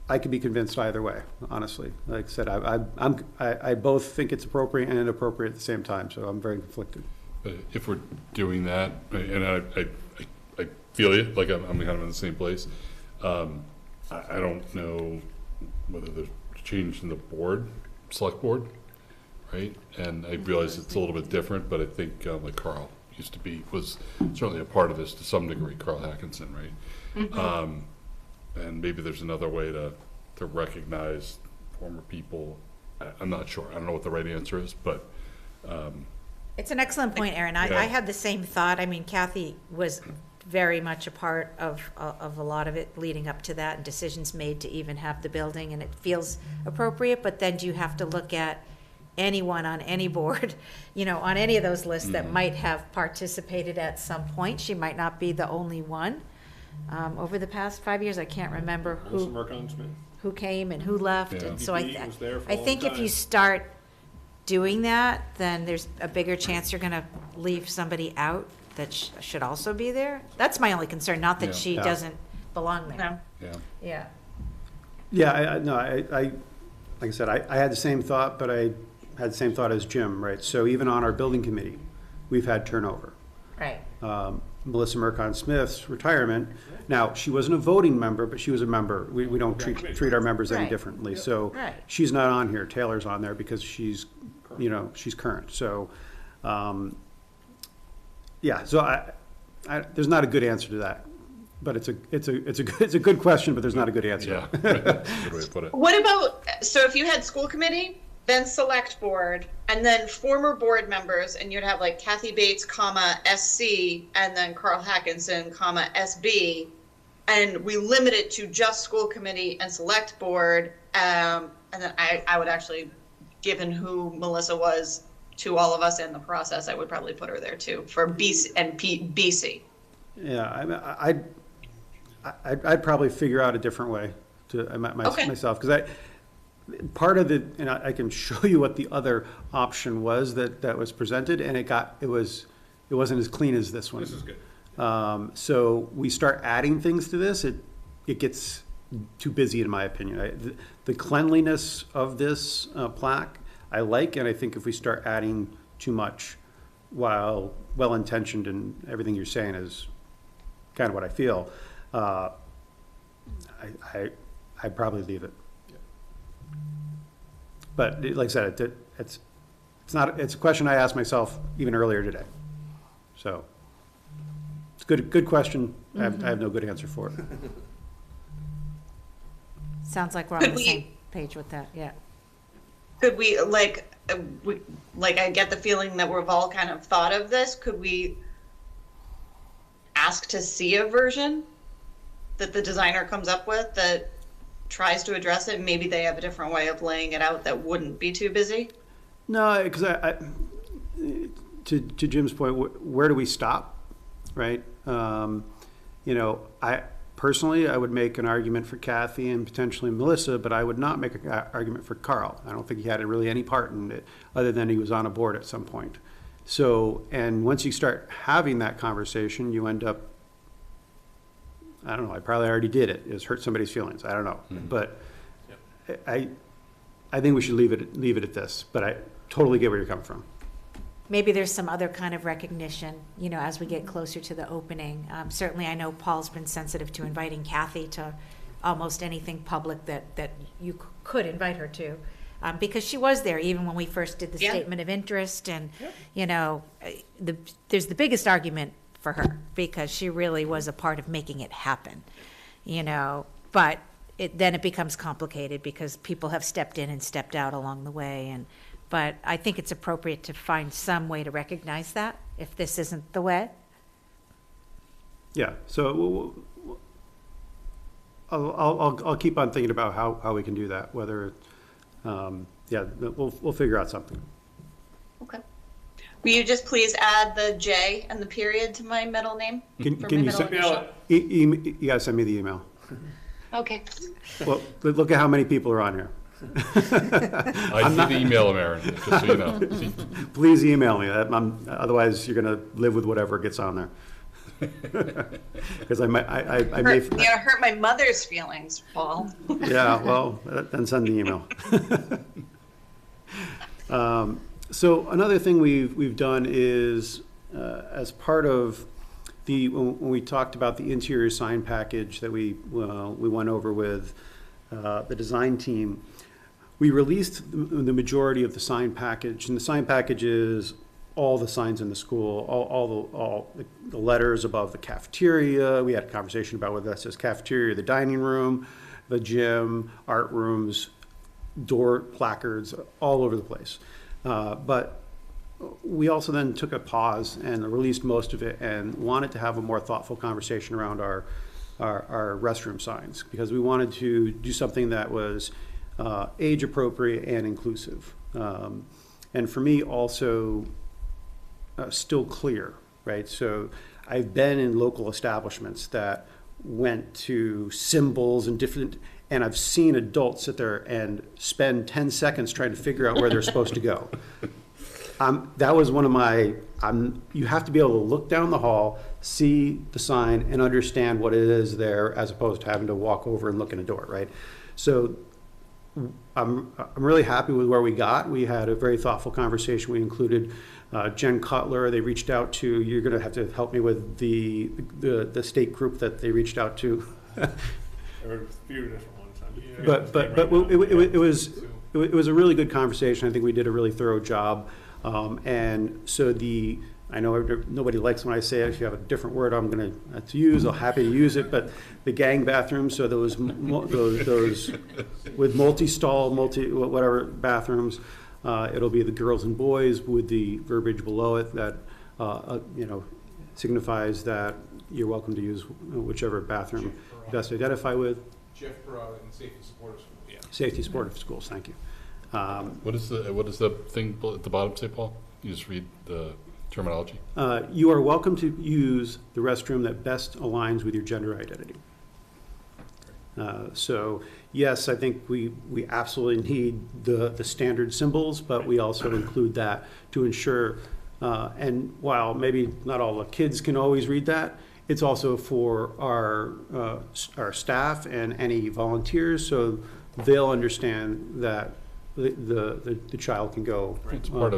I could be convinced either way, honestly. Like I said, I both think it's appropriate and inappropriate at the same time, so I'm very conflicted. If we're doing that, and I feel you, like I'm kind of in the same place. I don't know whether there's change in the board, select board, right? And I realize it's a little bit different, but I think like Carl was certainly a part of this to some degree, Carl Hackinson, right? And maybe there's another way to recognize former people. I'm not sure. I don't know what the right answer is, but It's an excellent point, Erin. I had the same thought. I mean, Kathy was very much a part of a lot of it leading up to that, and decisions made to even have the building, and it feels appropriate, but then you have to look at anyone on any board, you know, on any of those lists that might have participated at some point. She might not be the only one. Over the past 5 years, I can't remember who came and who left, Yeah. and so I was there for a I long think if time. you start doing that, then there's a bigger chance you're gonna leave somebody out that should also be there. That's my only concern, not Yeah. that she Yeah. doesn't belong there. No. yeah. Yeah. Yeah, no, like I said, I had the same thought, but I had the same thought as Jim, right? So even on our building committee, we've had turnover. Right. Melissa Mercon-Smith's retirement, now, she wasn't a voting member, but she was a member. We don't treat our members any Right. differently. So Right. she's not on here. Taylor's on there because she's, you know, she's current. So, yeah, so there's not a good answer to that. But it's a good question, but there's not a good answer. Yeah, good way to put it. What about, so if you had school committee, then select board, and then former board members, and you'd have like Kathy Bates, comma, SC, and then Carl Hackinson, comma, SB, and we limit it to just school committee and select board, and then I would actually, given who Melissa was to all of us in the process, I would probably put her there too, for BC and BC. Yeah, I'd probably figure out a different way to myself, because part of the, and I can show you what the other option was that was presented, and it wasn't as clean as this one. This is good. So we start adding things to this, it gets too busy in my opinion. The cleanliness of this plaque, I like, and I think if we start adding too much, while well-intentioned and everything you're saying is kind of what I feel, I'd probably leave it. But like I said, it's a question I asked myself even earlier today. So it's good question. I have no good answer for it. Sounds like we're on the same page with that, yeah. Could we, like I get the feeling that we've all kind of thought of this, could we ask to see a version that the designer comes up with that tries to address it? Maybe they have a different way of laying it out that wouldn't be too busy? No, because to Jim's point, where do we stop, right? You know, I would make an argument for Kathy and potentially Melissa, but I would not make an argument for Carl. I don't think he had really any part in it, other than he was on a board at some point. So, and once you start having that conversation, you end up, I don't know, I probably already did it, is hurt somebody's feelings, I don't know. But I think we should leave it at this, but I totally get where you're coming from. Maybe there's some other kind of recognition, you know, as we get closer to the opening. Certainly, I know Paul's been sensitive to inviting Kathy to almost anything public that you could invite her to, because she was there even when we first did the statement of interest, and you know, there's the biggest argument for her because she really was a part of making it happen, you know. But then it becomes complicated because people have stepped in and stepped out along the way, but I think it's appropriate to find some way to recognize that if this isn't the way. Yeah, so I'll keep on thinking about how we can do that, whether, we'll figure out something. Okay. Will you just please add the J and the period to my middle name? Can For can my you middle send, initial? you gotta send me the email. Okay. Well, look at how many people are on here. I did email him, Aaron, just so you know. Please email me. Otherwise, you're gonna live with whatever gets on there. Because I may, Hurt my mother's feelings, Paul. yeah, well, then send the email. So another thing we've done is, as part of when we talked about the interior sign package that we went over with the design team, we released the majority of the sign package, and the sign package is all the signs in the school, all the letters above the cafeteria. We had a conversation about whether that says cafeteria, the dining room, the gym, art rooms, door placards, all over the place. But we also then took a pause and released most of it and wanted to have a more thoughtful conversation around our restroom signs, because we wanted to do something that was age appropriate and inclusive. And for me also still clear, right? So I've been in local establishments that went to symbols and and I've seen adults sit there and spend 10 seconds trying to figure out where they're supposed to go. That was one of my, you have to be able to look down the hall, see the sign, and understand what it is there, as opposed to having to walk over and look in a door, right? So I'm really happy with where we got. We had a very thoughtful conversation. We included Jen Cutler. They reached out to, you're gonna have to help me with the state group that they reached out to. There were a few different ones. But it was a really good conversation. I think we did a really thorough job. And so I know nobody likes when I say it. If you have a different word I'm going to use, I'm happy to use it. But the gang bathrooms, so those with multi-stall, whatever bathrooms, it'll be the girls and boys with the verbiage below it that signifies that you're welcome to use whichever bathroom you best identify with. Jeff and Safety Supportive Schools. Yeah. Safety Supportive Schools. Thank you. What is the thing at the bottom say, Paul? You just read the terminology. You are welcome to use the restroom that best aligns with your gender identity. So yes, I think we absolutely need the standard symbols, but we also include that to ensure, and while maybe not all the kids can always read that, it's also for our staff and any volunteers, so they'll understand that the child can go. It's part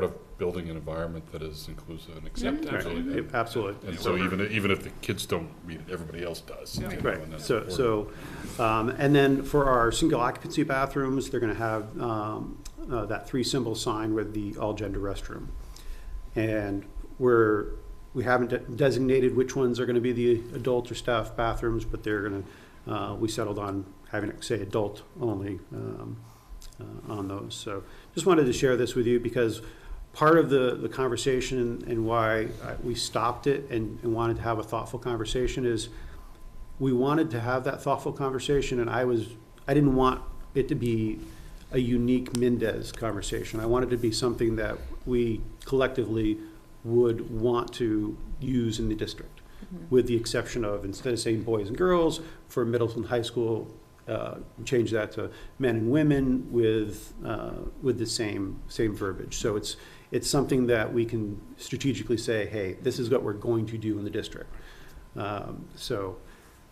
of building an environment that is inclusive and accepting. Right. Absolutely. And so even if the kids don't read it, everybody else does. Right. And that's important. And then for our single occupancy bathrooms, they're going to have that 3 symbol sign with the all gender restroom, and we haven't designated which ones are going to be the adult or staff bathrooms, but they're going to. We settled on having it say adult only on those. So just wanted to share this with you because part of the conversation and why we stopped it and wanted to have a thoughtful conversation is we wanted to have that thoughtful conversation, and I didn't want it to be a unique Mendez conversation. I wanted it to be something that we collectively would want to use in the district, with the exception of, instead of saying boys and girls, for middle and high school, change that to men and women with the same verbiage. So it's something that we can strategically say, hey, this is what we're going to do in the district. So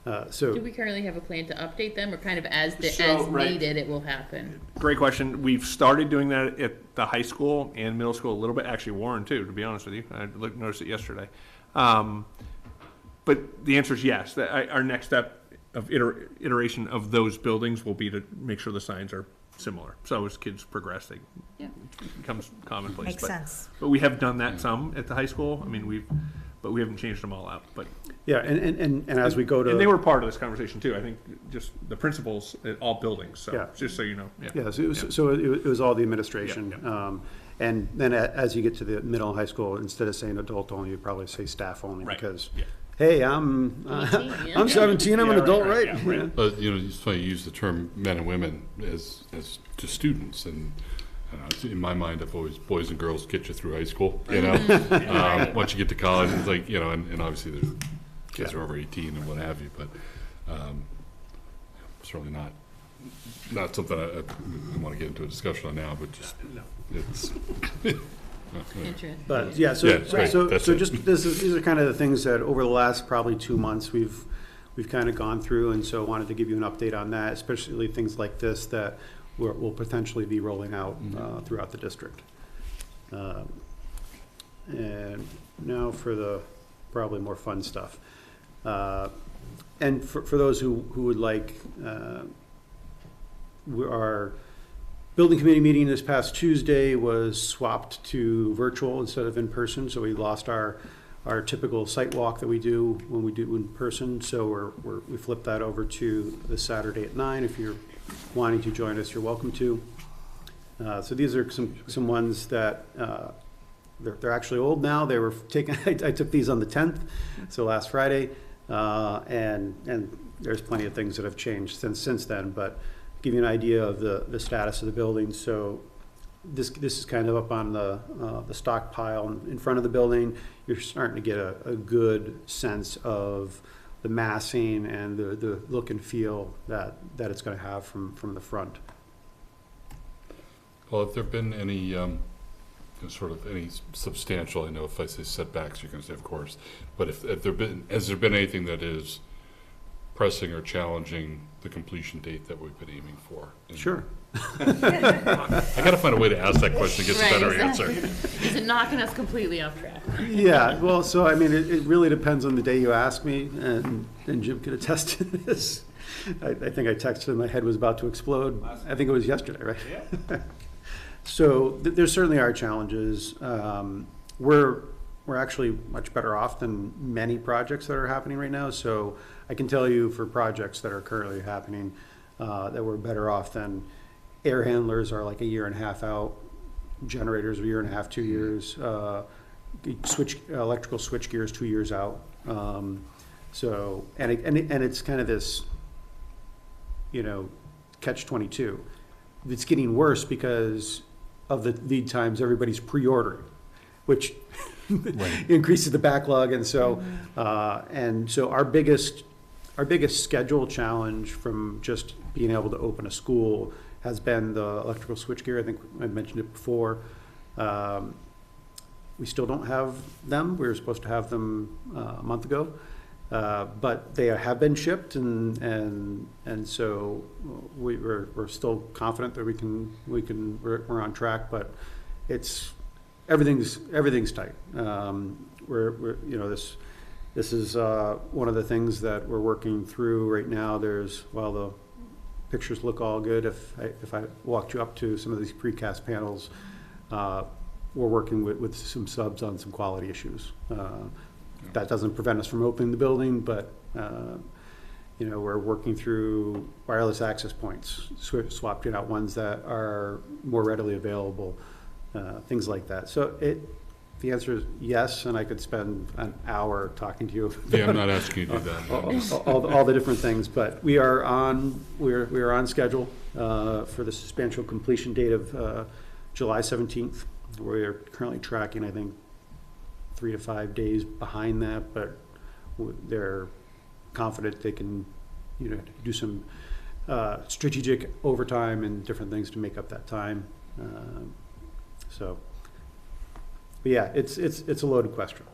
Do we currently have a plan to update them, or kind of as Right. needed it will happen? Great question. We've started doing that at the high school and middle school a little bit. Actually, Warren too, to be honest with you. I noticed it yesterday. But the answer is yes. Our next step of iteration of those buildings will be to make sure the signs are similar. So as kids progress, it becomes commonplace. Makes sense. But we have done that some at the high school. I mean, but we haven't changed them all out. But yeah, and as we go to, and they were part of this conversation too. I think just the principals at all buildings. So Yeah. just so you know. yeah, so it was all the administration. And then as you get to the middle and high school, instead of saying adult only, you probably say staff only, Right. because, Yeah. hey, I'm 17, I'm an adult, right? Yeah. But it's funny you use the term men and women as to students, and I don't know, in my mind, I've always, boys and girls get you through high school, you know? Once you get to college, it's like, you know, and obviously there's kids who are over 18 and what have you, but certainly not something I want to get into a discussion on now, but just, it's. Interesting. But, yeah, Yeah, great. so That's so it. just, these are kind of the things that over the last probably 2 months, we've kind of gone through, and so wanted to give you an update on that, especially things like this that will potentially be rolling out throughout the district. And now for the probably more fun stuff. And for those who would like, our building committee meeting this past Tuesday was swapped to virtual instead of in person, so we lost our typical site walk that we do when we do in person, so we flipped that over to this Saturday at 9. If you're wanting to join us, you're welcome to. So these are some ones that they're actually old now. They were taken. I took these on the 10th, so last Friday, and there's plenty of things that have changed since then. But give you an idea of the status of the building. So this is kind of up on the stockpile in front of the building. You're starting to get a good sense of the massing and the look and feel that it's going to have from the front. Well, have there been any sort of any substantial, I know if I say setbacks, you're going to say of course, but has there been anything that is pressing or challenging the completion date that we've been aiming for? Sure. I got to find a way to ask that question to get a better answer. Is it knocking us completely off track? Yeah, well, so I mean, it really depends on the day you ask me, and Jim could attest to this. I think I texted him, my head was about to explode. I think it was yesterday, right? Yeah. So there certainly are challenges. We're actually much better off than many projects that are happening right now. So I can tell you for projects that are currently happening, that we're better off than air handlers are like a year and a half out, generators are a year and a half, 2 years, electrical switch gears 2 years out. So and it's kind of this, catch-22. It's getting worse because of the lead times everybody's pre-ordering, which increases the backlog. And so our biggest schedule challenge from just being able to open a school has been the electrical switchgear. I think I mentioned it before. We still don't have them. We were supposed to have them a month ago, but they have been shipped, and so we're still confident that we're on track. But everything's tight. This is one of the things that we're working through right now. While the pictures look all good, if I walked you up to some of these precast panels, we're working with some subs on some quality issues. That doesn't prevent us from opening the building, but we're working through wireless access points, swapping out ones that are more readily available, things like that. So the answer is yes, and I could spend an hour talking to you. Yeah, I'm not asking you to do that. all the different things, but we are on schedule for the substantial completion date of July 17th. We're currently tracking, I think, 3 to 5 days behind that, but they're confident they can, do some strategic overtime and different things to make up that time. But yeah, it's a loaded question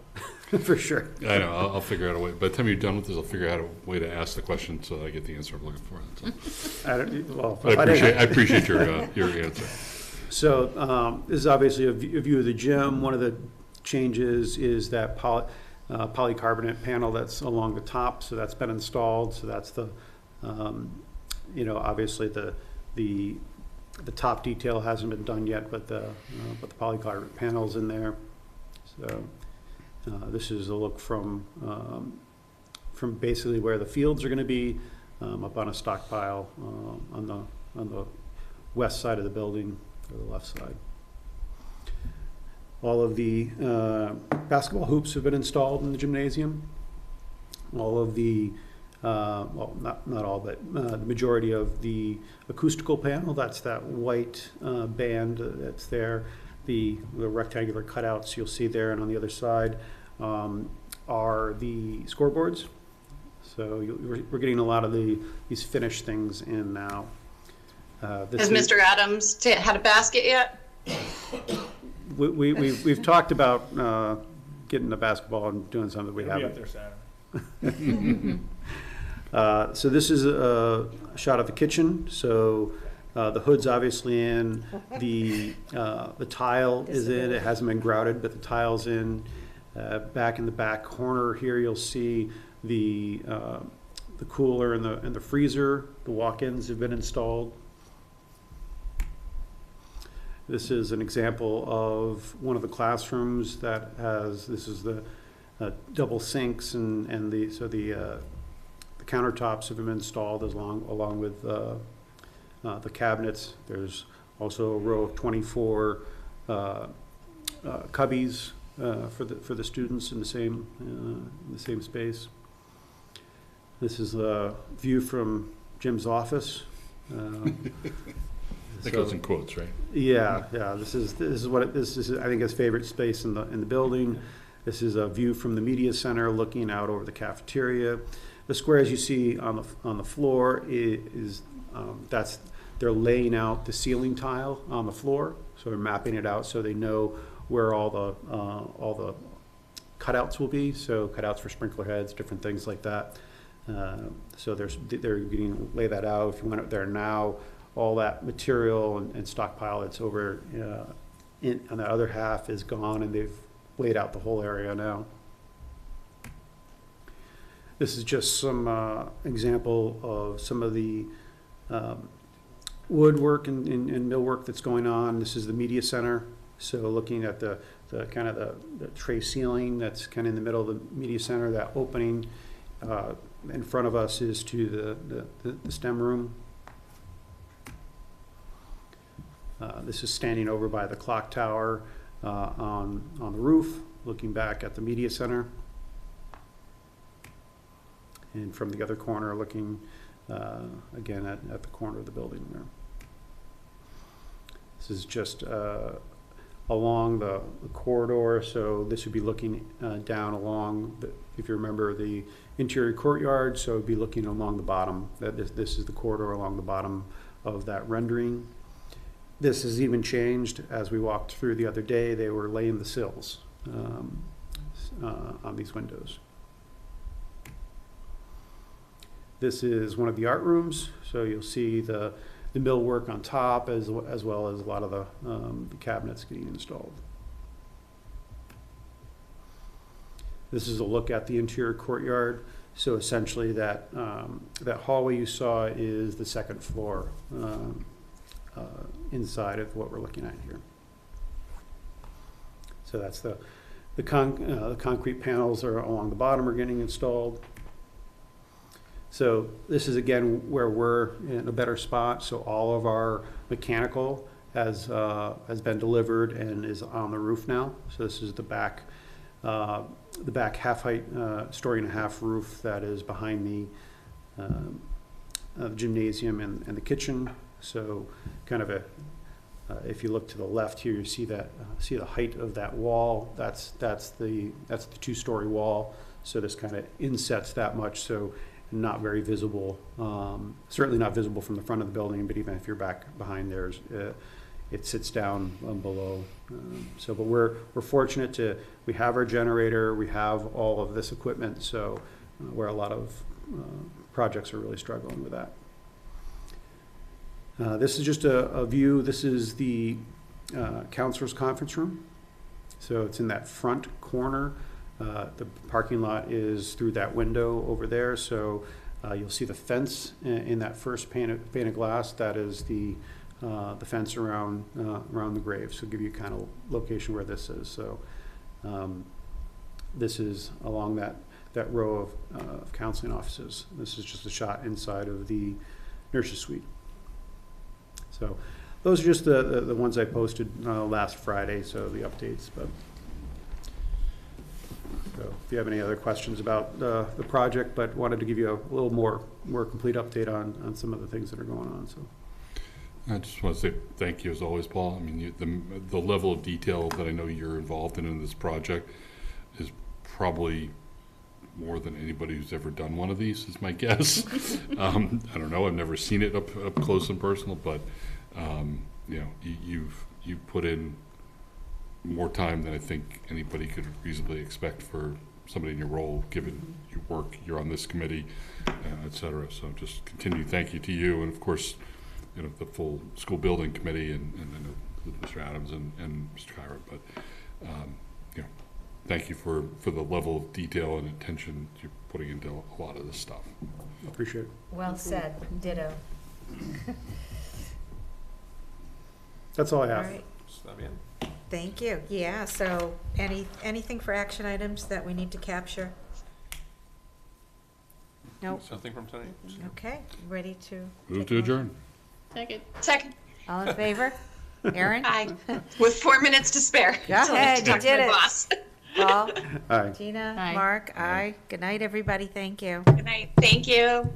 for sure. I know. I'll figure out a way. By the time you're done with this, I'll figure out a way to ask the question so that I get the answer I'm looking for. I appreciate your answer. So this is obviously a view of the gym. One of the changes is that polycarbonate panel that's along the top. So that's been installed. So that's the, obviously the top detail hasn't been done yet, but the polycarbonate panel's in there. So this is a look from basically where the fields are going to be, up on a stockpile on the west side of the building, or the left side. All of the basketball hoops have been installed in the gymnasium. All of the well, not all, but the majority of the acoustical panel. That's that white band that's there. The rectangular cutouts you'll see there, and on the other side are the scoreboards. So we're getting a lot of these finished things in now. Has Mr. Adams had a basket yet? We've talked about getting the basketball and doing something we haven't. It'll be up there Saturday. So this is a shot of the kitchen. So the hood's obviously in. The tile is in. It hasn't been grouted, but the tile's in. Back in the back corner here, you'll see the cooler and the freezer. The walk-ins have been installed. This is an example of one of the classrooms that has. This is the double sinks and the countertops have been installed along with the cabinets. There's also a row of 24 cubbies for the students in the same space. This is a view from Jim's office. That goes in quotes, right? Yeah. This is I think his favorite space in the building. This is a view from the media center looking out over the cafeteria. The squares you see on the floor is they're laying out the ceiling tile on the floor, so they're mapping it out so they know where all the cutouts will be. So cutouts for sprinkler heads, different things like that. So they're getting lay that out. If you went up there now, all that material and stockpile that's over on the other half is gone, and they've laid out the whole area now. This is just some example of some of the woodwork and millwork that's going on. This is the media center. So looking at the kind of the tray ceiling that's kind of in the middle of the media center, that opening in front of us is to the STEM room. This is standing over by the clock tower on the roof, looking back at the media center. And from the other corner, looking again at the corner of the building there. This is just along the corridor, so this would be looking down along, if you remember, the interior courtyard, so it would be looking along the bottom. This is the corridor along the bottom of that rendering. This has even changed as we walked through the other day. They were laying the sills on these windows. This is one of the art rooms, so you'll see the millwork on top as well as a lot of the cabinets getting installed. This is a look at the interior courtyard. So essentially that hallway you saw is the second floor inside of what we're looking at here. So that's the concrete panels are along the bottom are getting installed. So this is again where we're in a better spot. So all of our mechanical has been delivered and is on the roof now. So this is the back half height story and a half roof that is behind the gymnasium and the kitchen. So kind of if you look to the left here, you see the height of that wall. That's the 2-story wall. So this kind of insets that much. So not very visible, certainly not visible from the front of the building, but even if you're back behind there, it sits down below. But we're fortunate we have our generator, we have all of this equipment, so where a lot of projects are really struggling with that. This is just a view. This is the counselor's conference room. So it's in that front corner. The parking lot is through that window over there, so you'll see the fence in that first pane of glass. That is the fence around the grave. So give you kind of location where this is. So this is along that row of counseling offices. This is just a shot inside of the nurse's suite. So those are just the ones I posted last Friday. So the updates, but. So if you have any other questions about the project, but wanted to give you a little more complete update on some of the things that are going on, so. I just want to say thank you as always, Paul. I mean, the level of detail that I know you're involved in this project is probably more than anybody who's ever done one of these, is my guess. I don't know, I've never seen it up close and personal, but you know, you've put in more time than I think anybody could reasonably expect for somebody in your role, given your work, you're on this committee, et cetera. So just continue, thank you to you, and of course, you know, the full school building committee, and I know Mr. Adams and Mr. Kyra, but you know, thank you for the level of detail and attention you're putting into a lot of this stuff. Appreciate it. Well said, ditto. That's all I All have. right, Fabian? thank you. Yeah, so anything for action items that we need to capture? Nope. Something from tonight? Okay, ready to? Move take to a adjourn. Second. Second. All in favor? Aaron? Aye. With 4 minutes to spare. Go ahead, you Talk to did my it. boss. Paul? Aye. Gina? Aye. Mark? Aye. Good night, everybody. Thank you. Good night. Thank you.